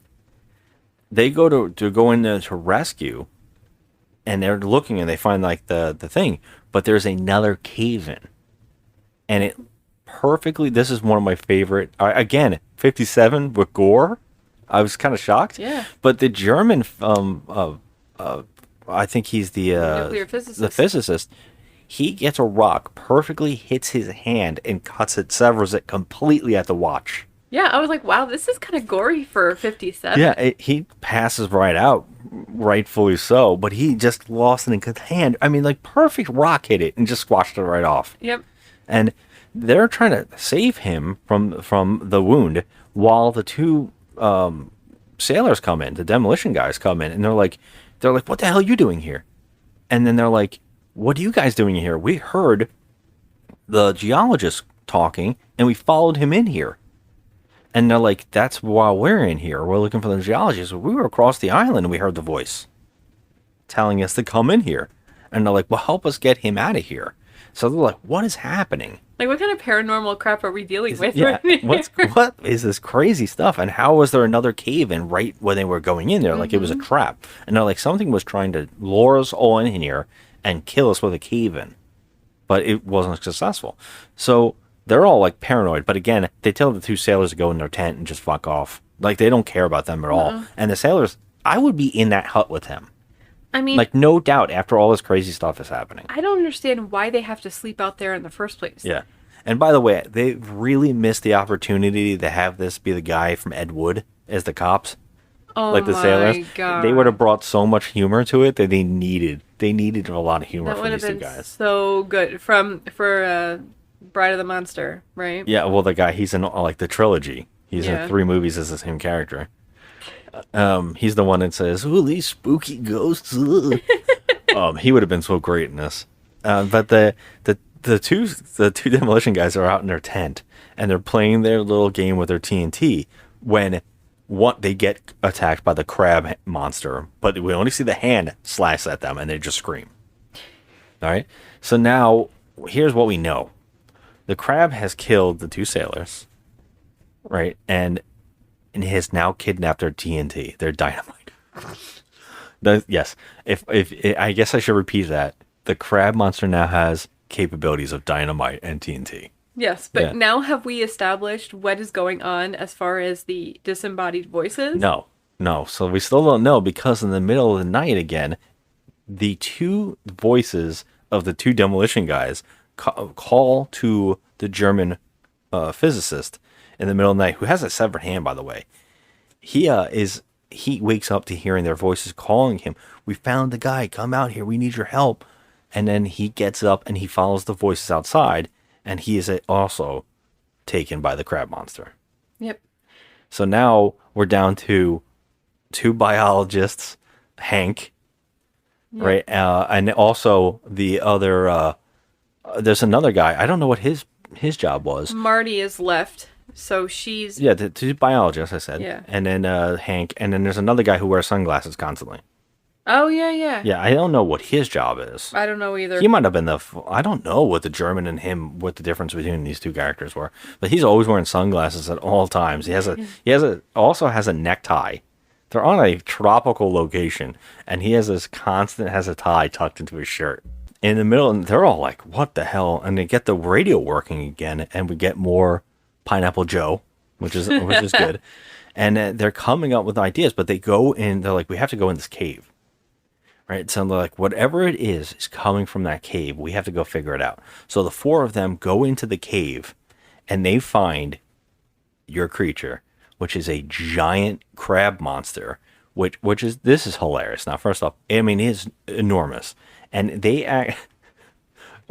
they go to go in there to rescue, and they're looking, and they find the thing. But there's another cave in, and it perfectly. This is one of my favorite. Again, 57 with gore. I was kind of shocked. Yeah. But the German I think he's the nuclear physicist. The physicist. He gets a rock, perfectly hits his hand, and cuts it, severs it completely at the watch. Yeah, I was like, wow, this is kind of gory for 57. Yeah, he passes right out, rightfully so, but he just lost an hand. I mean, like, perfect rock hit it and just squashed it right off. Yep. And they're trying to save him from the wound while the two sailors come in, the demolition guys come in, and they're like, what the hell are you doing here? And then they're like, what are you guys doing here? We heard the geologist talking, and we followed him in here. And they're like, that's why we're in here. We're looking for the geologist. We were across the island, and we heard the voice telling us to come in here. And they're like, well, help us get him out of here. So they're like, what is happening? Like, what kind of paranormal crap are we dealing with? Yeah, what is this crazy stuff? And how was there another cave in right when they were going in there? Like, it was a trap. And they're like, something was trying to lure us all in here and kill us with a cave in. But it wasn't successful. So they're all, like, paranoid. But again, they tell the two sailors to go in their tent and just fuck off. Like, they don't care about them at all. And the sailors, I would be in that hut with them. I mean, like, no doubt, after all this crazy stuff is happening. I don't understand why they have to sleep out there in the first place. Yeah. And by the way, they really missed the opportunity to have this be the guy from Ed Wood as the cops. Oh, like the my sailors. God. They would have brought so much humor to it that they needed a lot of humor That from would have these two been guys. so good for Bride of the Monster, right? Yeah, well, the guy, he's in like the trilogy. He's Yeah. in 3 movies as the same character. He's the one that says, "Ooh, these spooky ghosts." He would have been so great in this. But the two demolition guys are out in their tent and they're playing their little game with their TNT when they get attacked by the crab monster, but we only see the hand slice at them and they just scream. All right. So now here's what we know: the crab has killed the two sailors, right? And has now kidnapped their TNT, their dynamite. Yes. If I guess I should repeat that. The crab monster now has capabilities of dynamite and TNT. Yes, but now have we established what is going on as far as the disembodied voices? No. So we still don't know, because in the middle of the night again, the two voices of the two demolition guys call to the German physicist in the middle of the night, who has a severed hand, by the way. He wakes up to hearing their voices calling him. "We found the guy. Come out here. We need your help." And then he gets up and he follows the voices outside, and he is also taken by the crab monster. Yep. So now we're down to 2 biologists, Hank, right? And also the other, there's another guy. I don't know what his job was. Marty is left, so she's... Yeah, the 2 biologists, I said. Yeah. And then Hank, and then there's another guy who wears sunglasses constantly. Oh, yeah. Yeah, I don't know what his job is. I don't know either. He might have been I don't know what the German and him, what the difference between these two characters were. But he's always wearing sunglasses at all times. He also has a necktie. They're on a tropical location, and he has a tie tucked into his shirt. In the middle, and they're all like, what the hell? And they get the radio working again, and we get more Pineapple Joe, which is good. And they're coming up with ideas, but they go in, they're like, we have to go in this cave. Right, so they're like, whatever it is coming from that cave, we have to go figure it out. So the 4 of them go into the cave, and they find your creature, which is a giant crab monster. This is hilarious. Now, first off, I mean, it is enormous, and they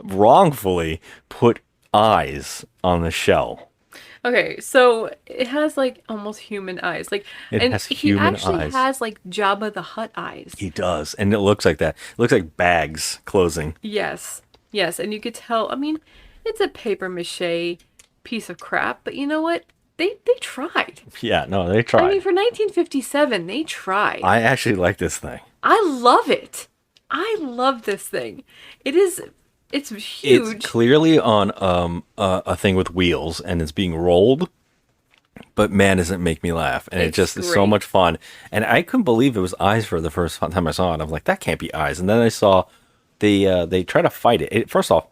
wrongfully put eyes on the shell. Okay, so it has like almost human eyes, like, It and has he human actually eyes. has like Jabba the Hutt eyes. He does, and it looks like that. It looks like bags closing. Yes, and you could tell. I mean, it's a paper mache piece of crap, but you know what? They tried. Yeah, no, they tried. I mean, for 1957, they tried. I actually like this thing. I love it. I love this thing. It's huge. It's clearly on a thing with wheels, and it's being rolled. But man, does it make me laugh. And it just is so great. much fun. And I couldn't believe it was eyes for the first time I saw it. I was like, that can't be eyes. And then I saw they try to fight it. First off,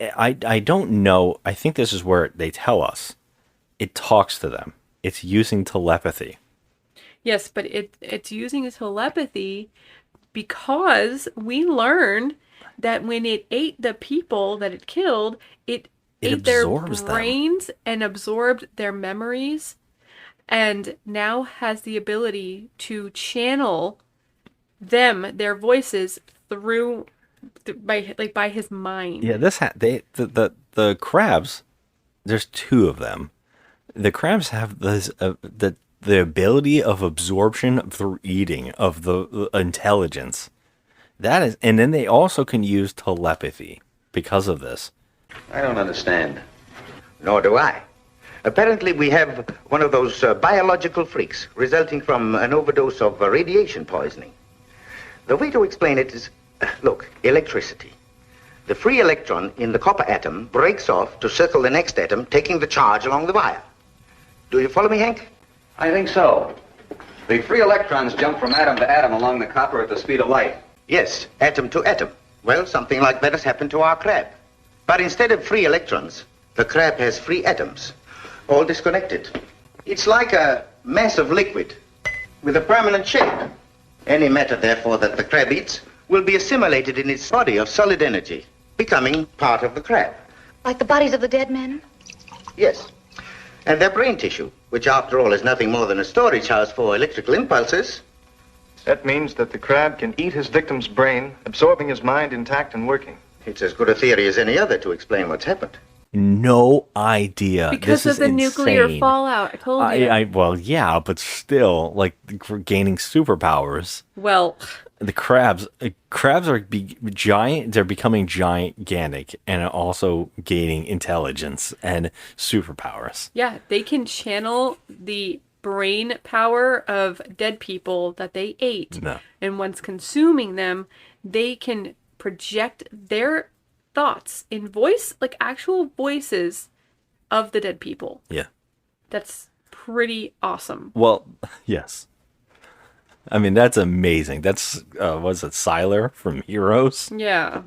I don't know. I think this is where they tell us. It talks to them. It's using telepathy. Yes, but it's using telepathy because we learned that when it ate the people that it killed, it ate their brains and absorbed their memories, and now has the ability to channel their voices through by his mind. Yeah, the crabs. There's two of them. The crabs have this the ability of absorption through eating of the intelligence. That is, and then they also can use telepathy because of this. I don't understand. Nor do I. Apparently, we have one of those biological freaks resulting from an overdose of radiation poisoning. The way to explain it is, look, electricity. The free electron in the copper atom breaks off to circle the next atom, taking the charge along the wire. Do you follow me, Hank? I think so. The free electrons jump from atom to atom along the copper at the speed of light. Yes, atom to atom. Well, something like that has happened to our crab. But instead of free electrons, the crab has free atoms, all disconnected. It's like a mass of liquid with a permanent shape. Any matter, therefore, that the crab eats will be assimilated in its body of solid energy, becoming part of the crab. Like the bodies of the dead men? Yes. And their brain tissue, which after all is nothing more than a storage house for electrical impulses. That means that the crab can eat his victim's brain, absorbing his mind intact and working. It's as good a theory as any other to explain what's happened. No idea. Because of the nuclear fallout. I told you. Well, yeah, but still, like gaining superpowers. Well, the crabs are giant. They're becoming gigantic, and also gaining intelligence and superpowers. Yeah, they can channel the brain power of dead people that they ate. No. And once consuming them, they can project their thoughts in voice, like actual voices of the dead people. Yeah. That's pretty awesome. Well, yes. I mean, that's amazing. That's, was it Siler from Heroes? Yeah.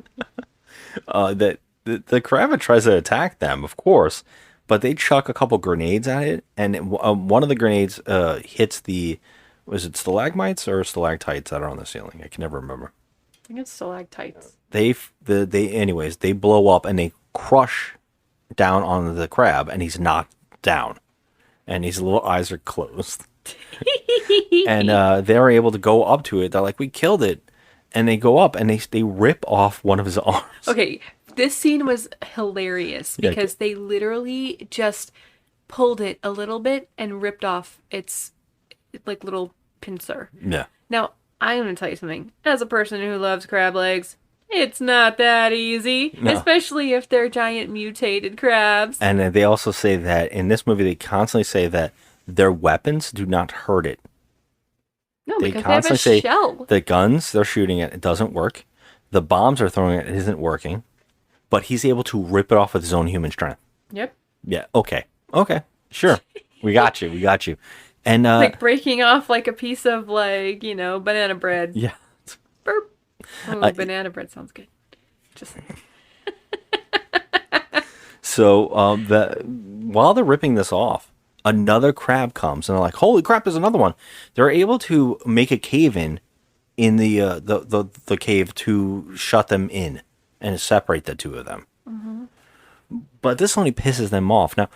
That the crab tries to attack them, of course, but they chuck a couple grenades at it, and one of the grenades hits was it stalagmites or stalactites that are on the ceiling? I can never remember. I think it's stalactites. Anyways, they blow up and they crush down on the crab, and he's knocked down, and his little eyes are closed. And they're able to go up to it. They're like, we killed it. And they go up and they rip off one of his arms. Okay, this scene was hilarious because they literally just pulled it a little bit and ripped off its like little pincer. Yeah. Now, I'm going to tell you something. As a person who loves crab legs, it's not that easy, especially if they're giant mutated crabs. And they also say that in this movie, they constantly say that their weapons do not hurt it. No, because they have a shell. The guns they're shooting at, it doesn't work. The bombs they're throwing at, it isn't working. But he's able to rip it off with his own human strength. Yep. Yeah, okay. Sure. We got you. And like breaking off like a piece of banana bread. Yeah. Burp. Oh, banana bread sounds good. Just So while they're ripping this off, another crab comes, and they're like, "Holy crap! There's another one!" They're able to make a cave in the cave to shut them in and separate the two of them. Mm-hmm. But this only pisses them off. Now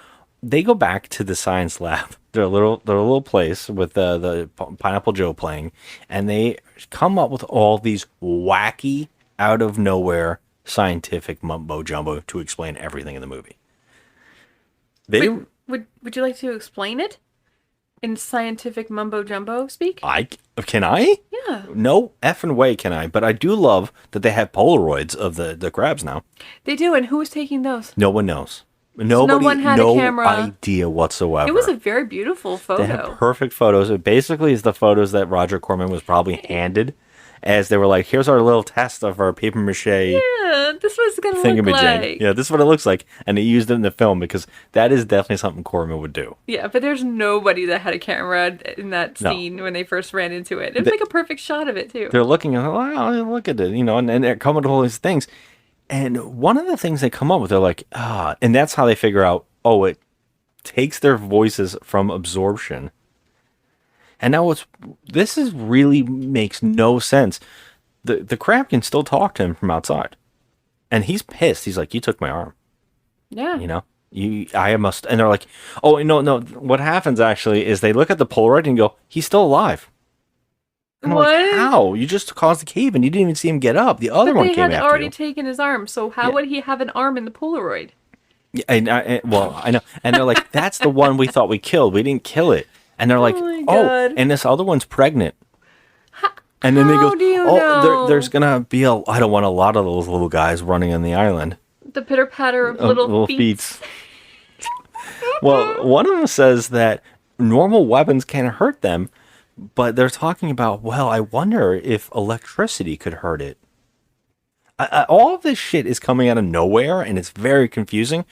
they go back to the science lab, their little place with the Pineapple Joe playing, and they come up with all these wacky, out of nowhere scientific mumbo jumbo to explain everything in the movie. Would you like to explain it in scientific mumbo jumbo speak? Can I? Yeah. No effing way can I. But I do love that they have Polaroids of the crabs now. They do, and who was taking those? No one knows. No one had a camera. Idea whatsoever. It was a very beautiful photo. They have perfect photos. It basically is the photos that Roger Corman was probably handed as they were like, here's our little test of our paper mache. Yeah, this was going to look like. Yeah, this is what it looks like. And he used it in the film because that is definitely something Corman would do. Yeah, but there's nobody that had a camera in that scene when they first ran into it. It was like a perfect shot of it, too. They're looking at, wow, look at it, and they're coming to all these things. And one of the things they come up with, they're like, and that's how they figure out, it takes their voices from absorption. And now this really makes no sense. the crab can still talk to him from outside, and he's pissed. He's like, "You took my arm." Yeah. You know, I must. And they're like, "Oh no." What happens actually is they look at the Polaroid and go, "He's still alive." And I'm like, how? You just caused the cave and you didn't even see him get up. The other one came after you. They had already taken his arm, so how would he have an arm in the Polaroid? Yeah, well, I know. And they're like, that's the one we thought we killed. We didn't kill it. And they're like, oh, and this other one's pregnant. And then they go, there's going to be I don't want a lot of those little guys running on the island. The pitter-patter of little feet. Well, one of them says that normal weapons can't hurt them. But they're talking about, well, I wonder if electricity could hurt it. All of this shit is coming out of nowhere, and it's very confusing.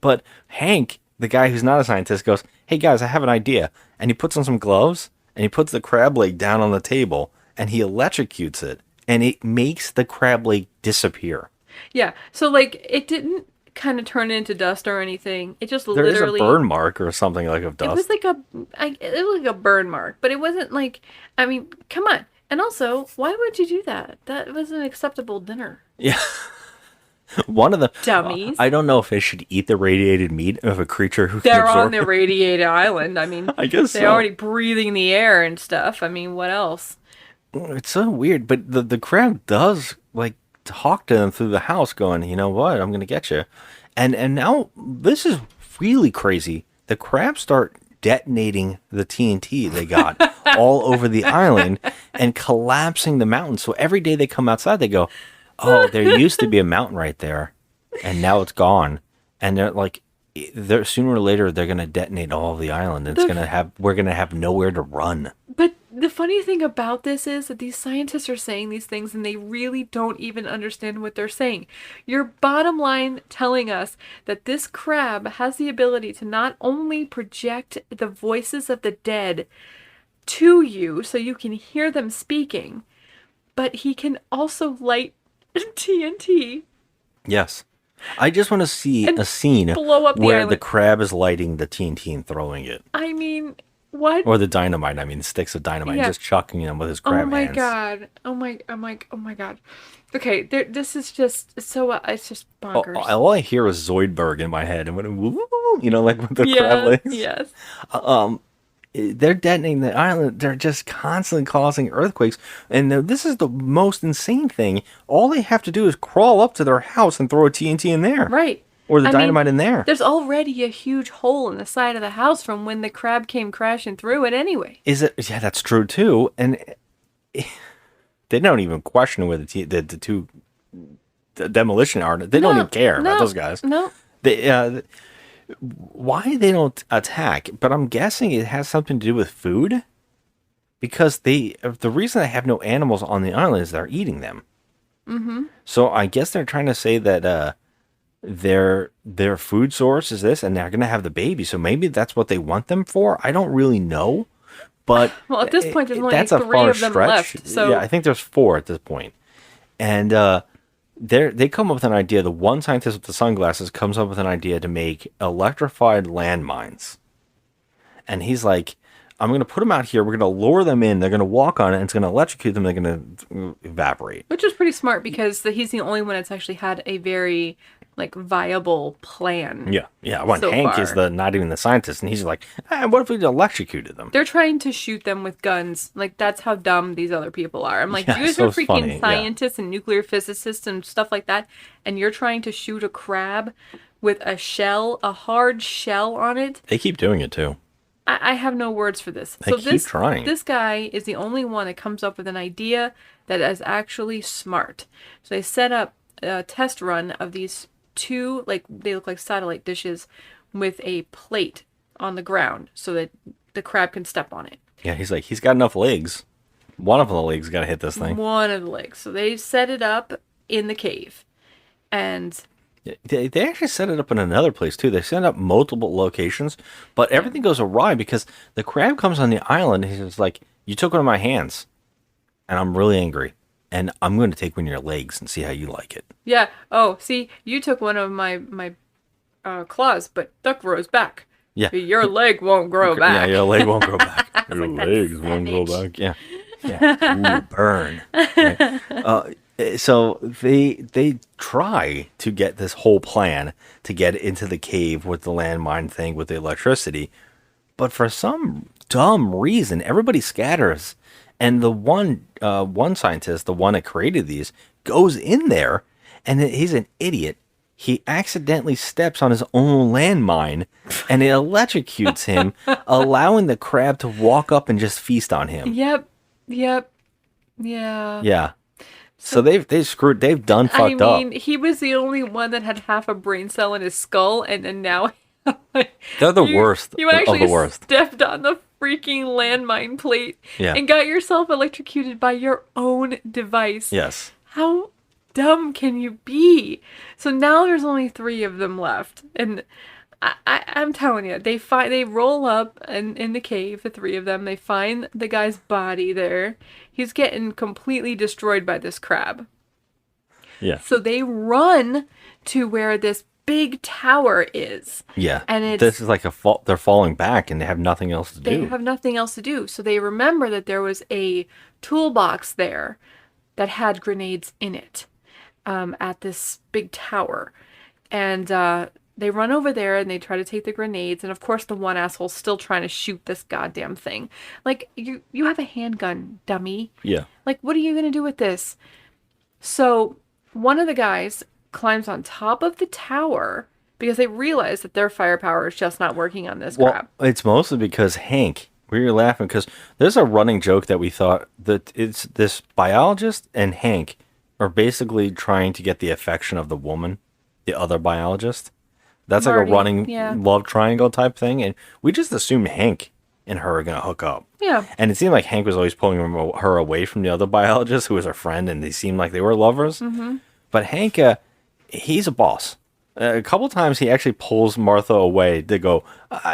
But Hank, the guy who's not a scientist, goes, hey, guys, I have an idea. And he puts on some gloves, and he puts the crab leg down on the table, and he electrocutes it. And it makes the crab leg disappear. Yeah, so, like, it didn't kind of turn into dust or anything. It just there literally... There is a burn mark or something like of dust. It was like a burn mark, but it wasn't like... I mean, come on. And also, why would you do that? That was an acceptable dinner. Yeah. One of the... Dummies. I don't know if they should eat the radiated meat of a creature who They're on the radiated island. I mean, I guess they're already breathing the air and stuff. I mean, what else? It's so weird, but the crab does, like, talk to them through the house going, you know what, I'm going to get you. And now, this is really crazy. The crabs start detonating the TNT they got all over the island and collapsing the mountain. So every day they come outside, they go, oh, there used to be a mountain right there, and now it's gone. And they're like, sooner or later, they're going to detonate all of the island. We're going to have nowhere to run. But the funny thing about this is that these scientists are saying these things and they really don't even understand what they're saying. You're bottom line telling us that this crab has the ability to not only project the voices of the dead to you so you can hear them speaking, but he can also light TNT. Yes. I just want to see a scene where the crab is lighting the TNT and throwing it. I mean... What? Or the dynamite. I mean, sticks of dynamite, and just chucking them with his crab hands. God! Oh my God! Okay, this is just so. It's just bonkers. All I hear is Zoidberg in my head, and you know, like with the crab legs. Yes. They're detonating the island. They're just constantly causing earthquakes, and this is the most insane thing. All they have to do is crawl up to their house and throw a TNT in there. Right. Or the dynamite in there. There's already a huge hole in the side of the house from when the crab came crashing through it anyway. Is it? Yeah, that's true too. And they don't even question where the two demolition are. They don't even care about those guys. No. Why they don't attack? But I'm guessing it has something to do with food. Because the reason they have no animals on the island is they're eating them. Mm-hmm. So I guess they're trying to say that their food source is this, and they're going to have the baby. So maybe that's what they want them for. I don't really know, but well, at this point, there's only that's 3 a far of them stretch. left. So yeah, I think there's 4 at this point, and they come up with an idea. The one scientist with the sunglasses comes up with an idea to make electrified landmines, and he's like, I'm going to put them out here. We're going to lure them in. They're going to walk on it. And it's going to electrocute them. They're going to evaporate. Which is pretty smart because he's the only one that's actually had a very viable plan. Yeah. When Hank is not even the scientist, and he's like, what if we electrocuted them? They're trying to shoot them with guns. That's how dumb these other people are. I'm like, you guys so are freaking funny. scientists and nuclear physicists and stuff like that, and you're trying to shoot a crab with a hard shell on it. They keep doing it too. I have no words for this. They keep trying. This guy is the only one that comes up with an idea that is actually smart. So they set up a test run of these 2, they look like satellite dishes with a plate on the ground so that the crab can step on it. Yeah, he's got enough legs. One of the legs got to hit this thing. One of the legs. So they set it up in the cave. And... They actually set it up in another place, too. They set up multiple locations, but everything goes awry because the crab comes on the island and he's like, you took one of my hands, and I'm really angry, and I'm going to take one of your legs and see how you like it. Yeah. Oh, see, you took one of my claws, but that grows back. Yeah. Your leg won't grow back. Yeah, your leg won't grow back. Your legs won't grow back, yeah. Yeah. Ooh, burn. Right? So they try to get this whole plan to get into the cave with the landmine thing with the electricity, but for some dumb reason, everybody scatters, and the one scientist, the one that created these, goes in there, and he's an idiot. He accidentally steps on his own landmine, and it electrocutes him, allowing the crab to walk up and just feast on him. Yep. Yeah. Yeah. So they've done fucked up. I mean, he was the only one that had half a brain cell in his skull, and then now They're the worst you of actually the worst. stepped on the freaking landmine plate and got yourself electrocuted by your own device. Yes. How dumb can you be? So now there's only 3 of them left, and I'm telling you, they roll up in the cave, the 3 of them. They find the guy's body there. He's getting completely destroyed by this crab. Yeah. So they run to where this big tower is. Yeah. And this is like they're falling back and they have nothing else to do. They have nothing else to do. So they remember that there was a toolbox there that had grenades in it at this big tower. And they run over there and they try to take the grenades. And of course, the one asshole's still trying to shoot this goddamn thing. Like, you have a handgun, dummy. Yeah. Like, what are you going to do with this? So one of the guys climbs on top of the tower because they realize that their firepower is just not working on this crab. It's mostly because Hank, we were laughing because there's a running joke that we thought that it's this biologist and Hank are basically trying to get the affection of the woman, the other biologist. That's Marty, like a running love triangle type thing. And we just assumed Hank and her are going to hook up. Yeah. And it seemed like Hank was always pulling her away from the other biologist who was her friend, and they seemed like they were lovers. Mm-hmm. But Hank, he's a boss. A couple times he actually pulls Martha away to go,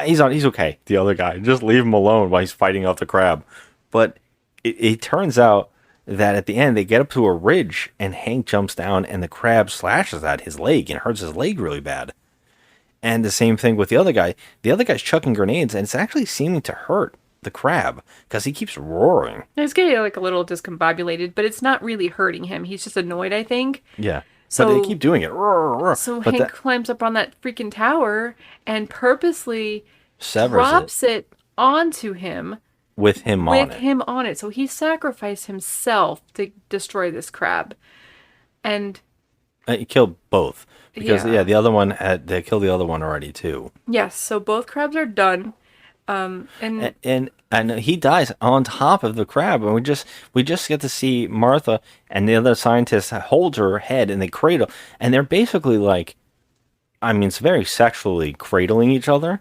he's okay, the other guy. Just leave him alone while he's fighting off the crab. But it turns out that at the end they get up to a ridge and Hank jumps down and the crab slashes at his leg and hurts his leg really bad. And the same thing with the other guy. The other guy's chucking grenades and it's actually seeming to hurt the crab because he keeps roaring. He's getting like a little discombobulated, but it's not really hurting him. He's just annoyed, I think. Yeah. So, but they keep doing it. So but Hank climbs up on that freaking tower and purposely severs drops it onto him. With him on it. So he sacrificed himself to destroy this crab. And he killed both. Because, the other one they killed the other one already, too. Yes, so both crabs are done. And he dies on top of the crab, and we just get to see Martha and the other scientist hold her head and they cradle, and they're basically like, I mean, it's very sexually cradling each other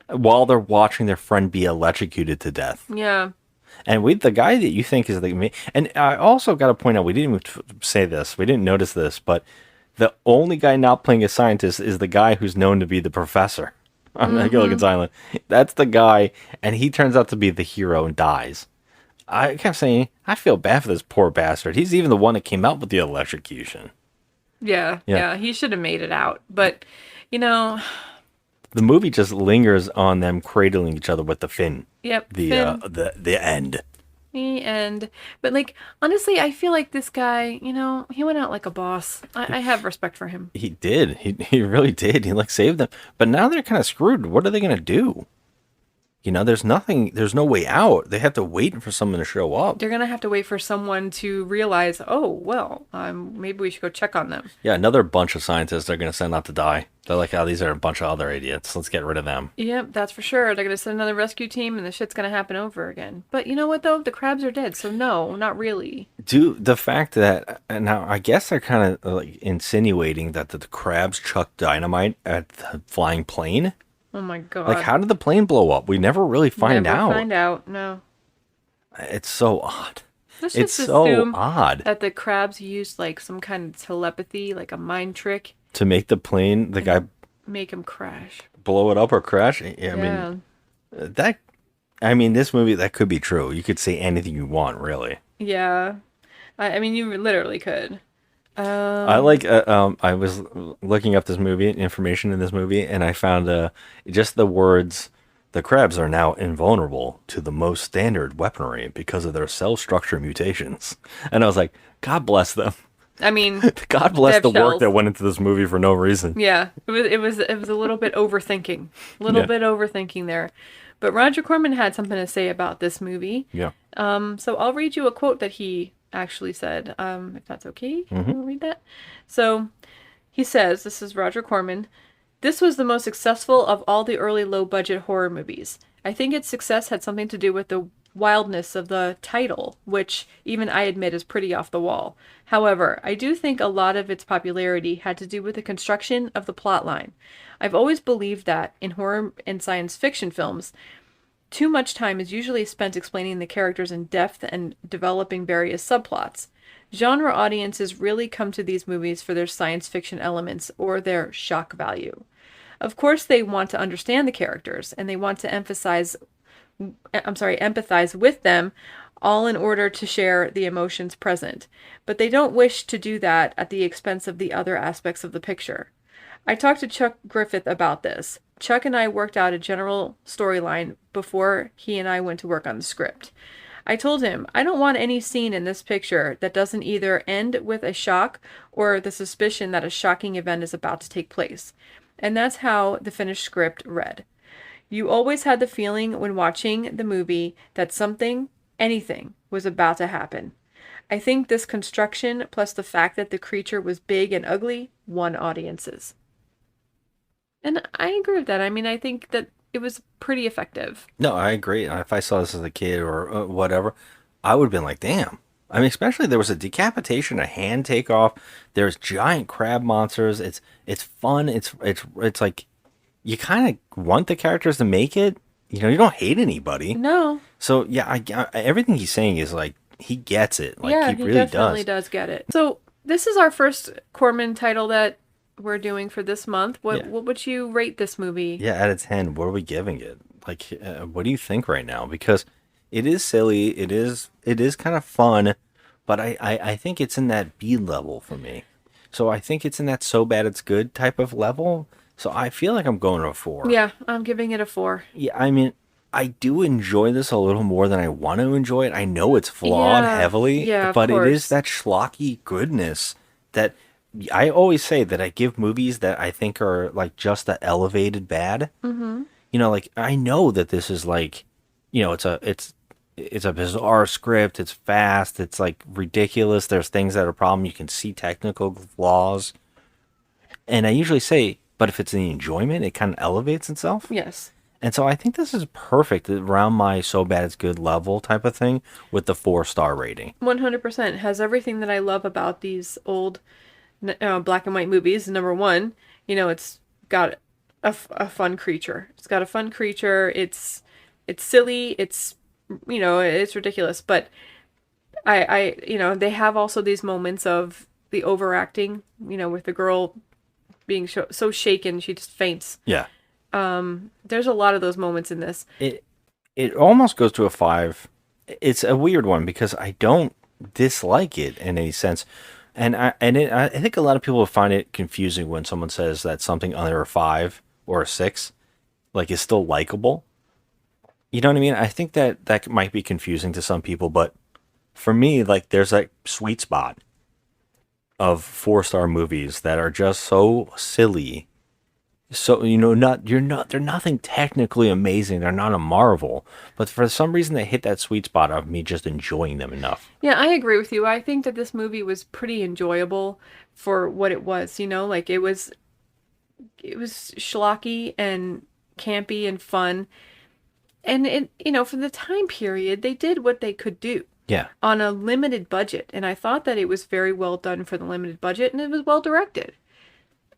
while they're watching their friend be electrocuted to death. Yeah. And the guy that you think is and I also got to point out, we didn't even say this, we didn't notice this, but the only guy not playing a scientist is the guy who's known to be the professor. On Gilligan's Island. That's the guy, and he turns out to be the hero and dies. I kept saying, I feel bad for this poor bastard. He's even the one that came out with the electrocution. Yeah, he should have made it out. But, the movie just lingers on them cradling each other with the fin. Yep. The end. The end. But, honestly, I feel like this guy, he went out like a boss. I have respect for him. He did. He really did. He, saved them. But now they're kind of screwed. What are they going to do? There's no way out. They have to wait for someone to show up. They're going to have to wait for someone to realize, maybe we should go check on them. Yeah, another bunch of scientists they're going to send out to die. They're like, these are a bunch of other idiots. Let's get rid of them. Yep, that's for sure. They're going to send another rescue team and the shit's going to happen over again. But you know what, though? The crabs are dead, so no, not really. The fact that, now I guess they're kind of insinuating that the crabs chucked dynamite at the flying plane. Oh my god. How did the plane blow up? We never really find out. No. It's so odd. It's so odd that the crabs used some kind of telepathy, like a mind trick. To make the plane, guy make him crash. Blow it up or crash? I mean, this movie, that could be true. You could say anything you want, really. Yeah. I mean, you literally could. I was looking up this movie, information in this movie, and I found just the words The crabs are now invulnerable to the most standard weaponry because of their cell structure mutations. And I was like, God bless them. I mean, God bless they the have work shells. that went into this movie for no reason. Yeah, it was a little bit overthinking, Yeah. bit overthinking there. But Roger Corman had something to say about this movie. Yeah. So I'll read you a quote that he actually said, if that's okay. Mhm. I'll read that. So he says, this is Roger Corman, "This was the most successful of all the early low-budget horror movies. I think its success had something to do with the wildness of the title, which even I admit is pretty off the wall. However, I do think a lot of its popularity had to do with the construction of the plotline. I've always believed that, in horror and science fiction films, too much time is usually spent explaining the characters in depth and developing various subplots. Genre audiences really come to these movies for their science fiction elements or their shock value. Of course, they want to understand the characters, and they want to empathize with them, all in order to share the emotions present. But they don't wish to do that at the expense of the other aspects of the picture. I talked to Chuck Griffith about this. Chuck and I worked out a general storyline before he and I went to work on the script. I told him, I don't want any scene in this picture that doesn't either end with a shock or the suspicion that a shocking event is about to take place. And that's how the finished script read. You always had the feeling when watching the movie that something, anything, was about to happen. I think this construction, plus the fact that the creature was big and ugly, won audiences." And I agree with that. I mean, I think that it was pretty effective. No, I agree. If I saw this as a kid or whatever, I would have been like, damn. I mean, especially there was a decapitation, a hand take off. There's giant crab monsters. It's fun. It's like you kind of want the characters to make it. You know, you don't hate anybody. No. So yeah, everything he's saying is like he gets it. Like Yeah, he he really definitely does get it. So this is our first Corman title that we're doing for this month. What would you rate this movie? Yeah, out of 10, what are we giving it? Like, what do you think right now? Because it is silly. It is kind of fun, but I think it's in that B level for me. So I think it's in that so bad it's good type of level. So I feel like I'm going to a 4. Yeah, I'm giving it a 4. Yeah, I mean, I do enjoy this a little more than I want to enjoy it. I know it's flawed heavily, but it is that schlocky goodness that I always say that I give movies that I think are like just the elevated bad. Mm-hmm. You know, like I know that this is like, you know, it's a bizarre script. It's fast. It's like ridiculous. There's things that are a problem. You can see technical flaws, and I usually say, but if it's the enjoyment, it kind of elevates itself. Yes. And so I think this is perfect around my so bad it's good level type of thing with the 4-star rating. 100% has everything that I love about these old black and white movies. Number one, you know, it's got a fun creature. It's got a fun creature. It's silly. It's, you know, it's ridiculous. But I you know, they have also these moments of the overacting, you know, with the girl being so shaken she just faints. Yeah. There's a lot of those moments in this. It almost goes to a 5. It's a weird one because I don't dislike it in any sense. And I think a lot of people find it confusing when someone says that something under a 5 or a 6 like is still likable. You know what I mean? I think that might be confusing to some people, but for me, like there's that sweet spot of 4-star movies that are just so silly. So, you know, they're nothing technically amazing. They're not a marvel, but for some reason they hit that sweet spot of me just enjoying them enough. Yeah, I agree with you. I think that this movie was pretty enjoyable for what it was, you know, like it was schlocky and campy and fun. And it, you know, for the time period, they did what they could do. Yeah. On a limited budget, and I thought that it was very well done for the limited budget, and it was well directed.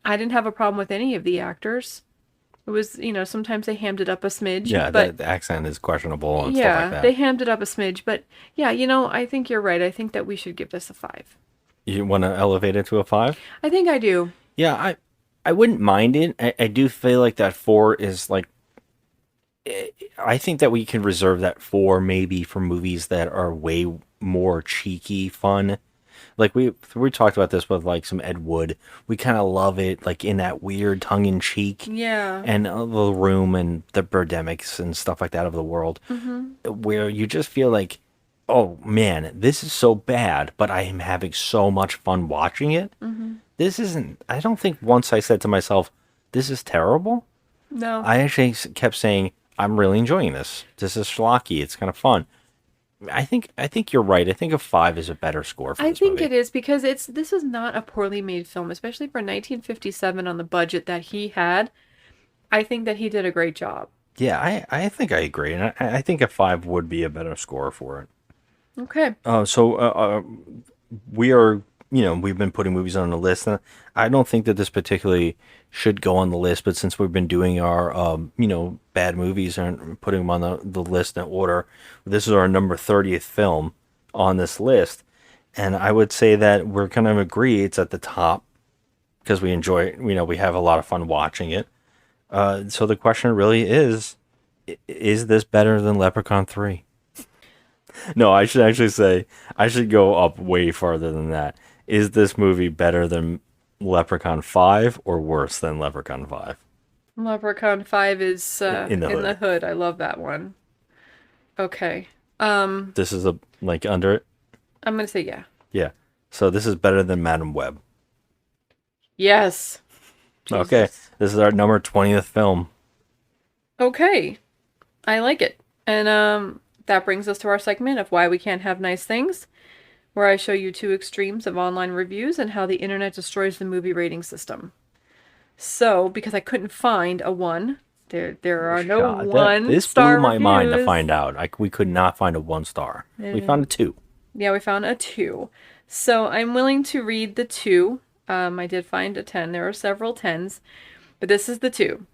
I didn't have a problem with any of the actors. It was, you know, sometimes they hammed it up a smidge. Yeah, but the accent is questionable and stuff like that. Yeah, they hammed it up a smidge. But yeah, you know, I think you're right. I think that we should give this a 5. You want to elevate it to a 5? I think I do. Yeah, I wouldn't mind it. I do feel like that 4 is like... I think that we can reserve that 4 maybe for movies that are way more cheeky fun. Like we talked about this with like some Ed Wood. We kind of love it, like in that weird tongue in cheek, Yeah. and the Room and the Birdemics and stuff like that of the world, where you just feel like, oh man, this is so bad, but I am having so much fun watching it. This isn't. I don't think once I said to myself, "This is terrible." No. I actually kept saying, "I'm really enjoying this. This is schlocky. It's kind of fun." I think you're right. I think a 5 is a better score for I this think movie. it is because this is not a poorly made film, especially for 1957 on the budget that he had. I think that he did a great job. Yeah, I think I agree, and I think a 5 would be a better score for it. Okay. So we are, we've been putting movies on the list, and I don't think that this particularly should go on the list, but since we've been doing our, bad movies and putting them on the list in order, this is our number 30th film on this list, and I would say that we're kind of agree it's at the top because we enjoy it, we have a lot of fun watching it. So the question really is this better than Leprechaun 3? No, I should actually say, I should go up way farther than that. Is this movie better than Leprechaun 5 or worse than Leprechaun 5? Leprechaun 5 is In the hood. I love that one. Okay. This is under it? I'm going to say yeah. Yeah. So this is better than Madam Web. Yes. Okay. This is our number 20th film. Okay. I like it. And that brings us to our segment of Why We Can't Have Nice Things, where I show you two extremes of online reviews and how the internet destroys the movie rating system. So, because I couldn't find a 1, there are no This blew my mind to find out. We could not find a 1 star. We found a 2. Yeah, we found a 2. So I'm willing to read the 2. I did find a 10. There are several 10s, but this is the 2.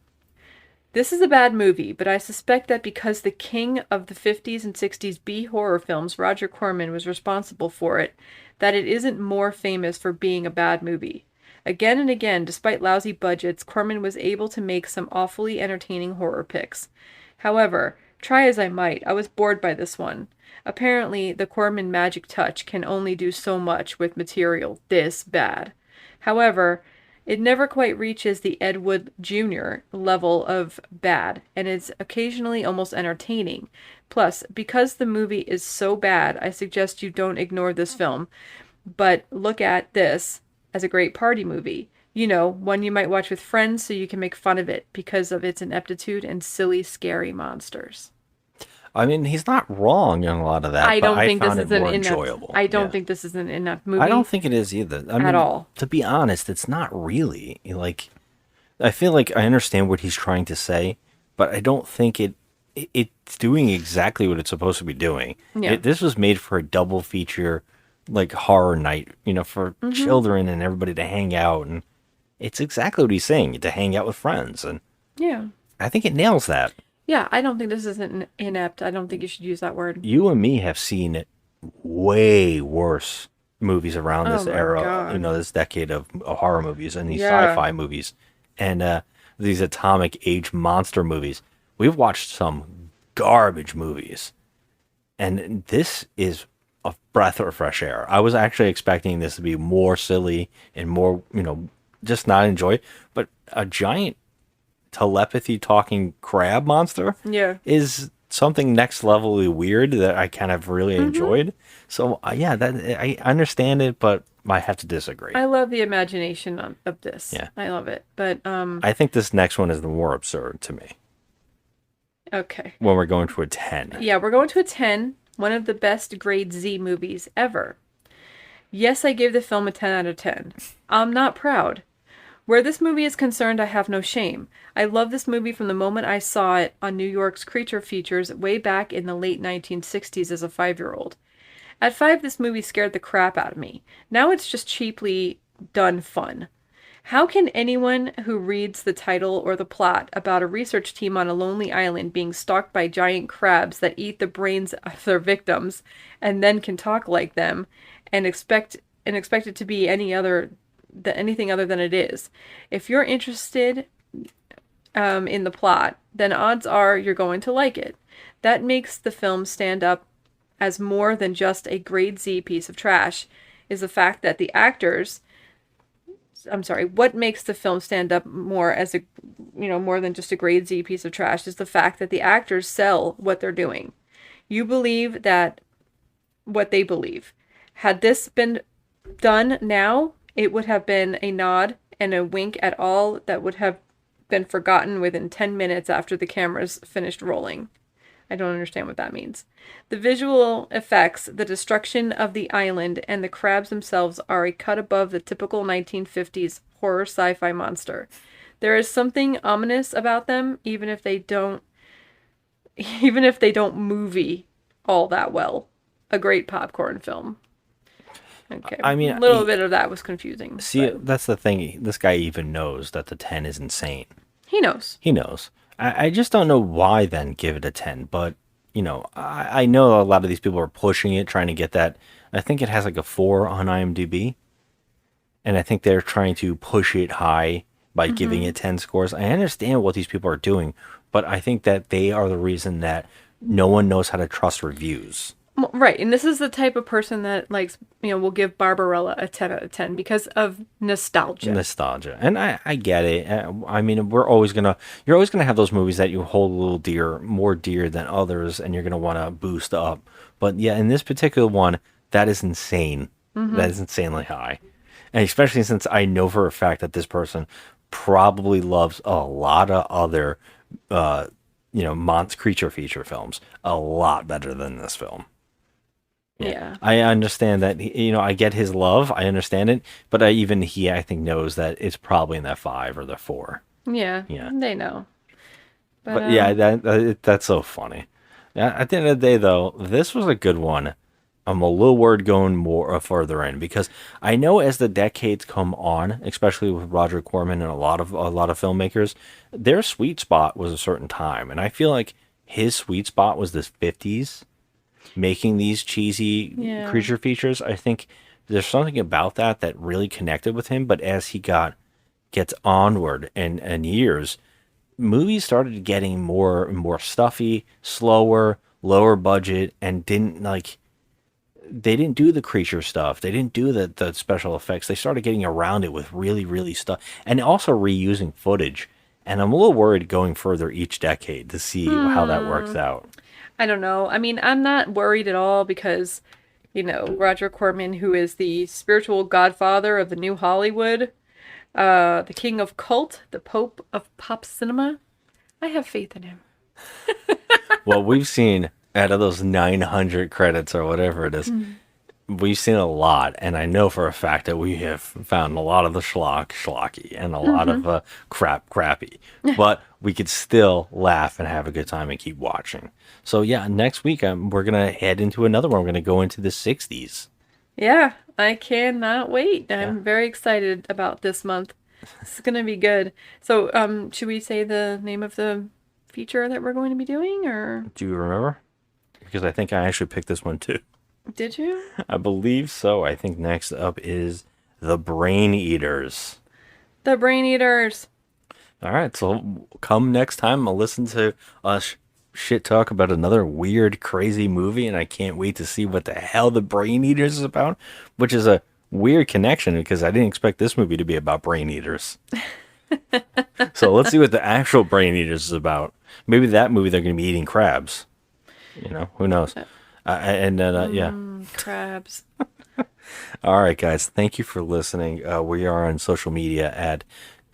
This is a bad movie, but I suspect that because the king of the 50s and 60s B-horror films, Roger Corman, was responsible for it, that it isn't more famous for being a bad movie. Again and again, despite lousy budgets, Corman was able to make some awfully entertaining horror picks. However, try as I might, I was bored by this one. Apparently, the Corman magic touch can only do so much with material this bad. However, it never quite reaches the Ed Wood Jr. level of bad, and is occasionally almost entertaining. Plus, because the movie is so bad, I suggest you don't ignore this film, but look at this as a great party movie. One you might watch with friends so you can make fun of it because of its ineptitude and silly, scary monsters. I mean, he's not wrong in a lot of that. I don't think found this is it more an inept. enjoyable. I don't think this is an inept movie. I don't think it is either. I mean, at all. To be honest, it's not really. I feel like I understand what he's trying to say, but I don't think it's doing exactly what it's supposed to be doing. Yeah. This was made for a double feature, like horror night, for children and everybody to hang out, and it's exactly what he's saying, to hang out with friends, and Yeah. I think it nails that. Yeah, I don't think this is an inept. I don't think you should use that word. You and me have seen way worse movies around this my era, God. this decade of horror movies and these Yeah. sci-fi movies and these atomic age monster movies. We've watched some garbage movies, and this is a breath of fresh air. I was actually expecting this to be more silly and more, just not enjoy, but a giant telepathy talking crab monster Yeah. is something next levelly weird that I kind of really enjoyed. So that I understand it, but I have to disagree. I love the imagination of this. Yeah. I love it. But I think this next one is the more absurd to me okay. when we're going to a 10. Yeah, we're going to a 10. One of the best grade Z movies ever. Yes, I gave the film a 10 out of 10. I'm not proud. Where this movie is concerned, I have no shame. I love this movie from the moment I saw it on New York's Creature Features way back in the late 1960s as a 5-year-old. At 5, this movie scared the crap out of me. Now it's just cheaply done fun. How can anyone who reads the title or the plot about a research team on a lonely island being stalked by giant crabs that eat the brains of their victims and then can talk like them and expect it to be anything other than it is? If you're interested in the plot, then odds are you're going to like it. That makes the film stand up as more than just a grade Z piece of trash. is the fact that the actors, what makes the film stand up more as a, more than just a grade Z piece of trash, is the fact that the actors sell what they're doing. You believe that what they believe. Had this been done now, it would have been a nod and a wink at all that would have been forgotten within 10 minutes after the cameras finished rolling. I don't understand what that means. The visual effects, the destruction of the island, and the crabs themselves are a cut above the typical 1950s horror sci-fi monster. There is something ominous about them, even if they don't movie all that well. A great popcorn film. Okay. I mean, a little bit of that was confusing. See, that's the thing. This guy even knows that the 10 is insane. He knows. He knows. I just don't know why then give it a 10. But, I know a lot of these people are pushing it, trying to get that. I think it has like a 4 on IMDb. And I think they're trying to push it high by giving it 10 scores. I understand what these people are doing, but I think that they are the reason that no one knows how to trust reviews. Right, and this is the type of person that likes, will give Barbarella a 10 out of 10 because of nostalgia. And I get it. I mean, you're always going to have those movies that you hold a little more dear than others, and you're going to want to boost up. But yeah, in this particular one, that is insane. That is insanely high. And especially since I know for a fact that this person probably loves a lot of other, creature feature films a lot better than this film. Yeah. I understand that, I get his love. I understand it. But I think, knows that it's probably in that 5 or the 4. Yeah. They know. But yeah, that's so funny. At the end of the day, though, this was a good one. I'm a little worried going further in, because I know as the decades come on, especially with Roger Corman and a lot of filmmakers, their sweet spot was a certain time. And I feel like his sweet spot was this 50s. Making these cheesy creature features. I think there's something about that really connected with him. But as he gets onward and years, movies started getting more stuffy, slower, lower budget, and they didn't do the creature stuff. They didn't do the special effects. They started getting around it with really, really stuff, and also reusing footage. And I'm a little worried going further each decade to see how that works out. I don't know. I mean, I'm not worried at all because, Roger Corman, who is the spiritual godfather of the new Hollywood, the king of cult, the pope of pop cinema, I have faith in him. Well, we've seen out of those 900 credits or whatever it is, we've seen a lot. And I know for a fact that we have found a lot of the schlocky and a lot of crappy. But we could still laugh and have a good time and keep watching. So yeah, next week we're going to head into another one. We're going to go into the 60s. Yeah, I cannot wait. I'm very excited about this month. It's going to be good. So should we say the name of the feature that we're going to be doing? Or do you remember? Because I think I actually picked this one too. Did you? I believe so. I think next up is The Brain Eaters. The Brain Eaters. All right, so come next time. I'll listen to us shit talk about another weird, crazy movie, and I can't wait to see what the hell The Brain Eaters is about, which is a weird connection because I didn't expect this movie to be about brain eaters. So let's see what the actual Brain Eaters is about. Maybe that movie they're going to be eating crabs. Who knows? Crabs. All right, guys. Thank you for listening. We are on social media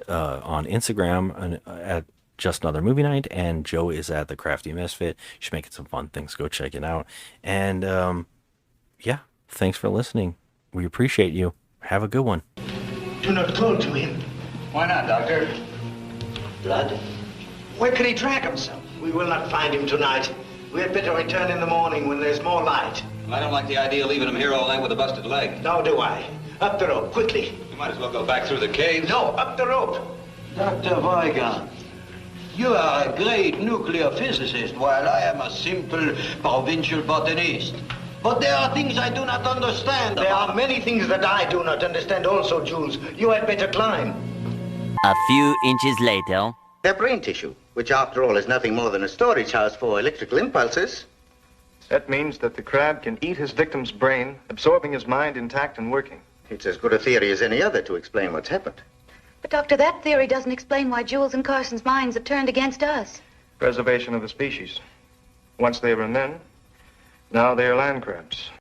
on Instagram at Just Another Movie Night, and Joe is at The Crafty Misfit. She's making some fun things. Go check it out. And thanks for listening. We appreciate you. Have a good one. Do not call to him. Why not, Doctor? Blood? Where could he drag himself? We will not find him tonight. We had better return in the morning when there's more light. I don't like the idea of leaving him here all night with a busted leg. Nor do I. Up the rope, quickly. You might as well go back through the cave. No, up the rope. Dr. Weigand, you are a great nuclear physicist, while I am a simple provincial botanist. But there are things I do not understand. There are many things that I do not understand also, Jules. You had better climb. A few inches later. Their brain tissue, which after all is nothing more than a storage house for electrical impulses. That means that the crab can eat his victim's brain, absorbing his mind intact and working. It's as good a theory as any other to explain what's happened. But, Doctor, that theory doesn't explain why Jules and Carson's minds have turned against us. Preservation of the species. Once they were men, now they are land crabs.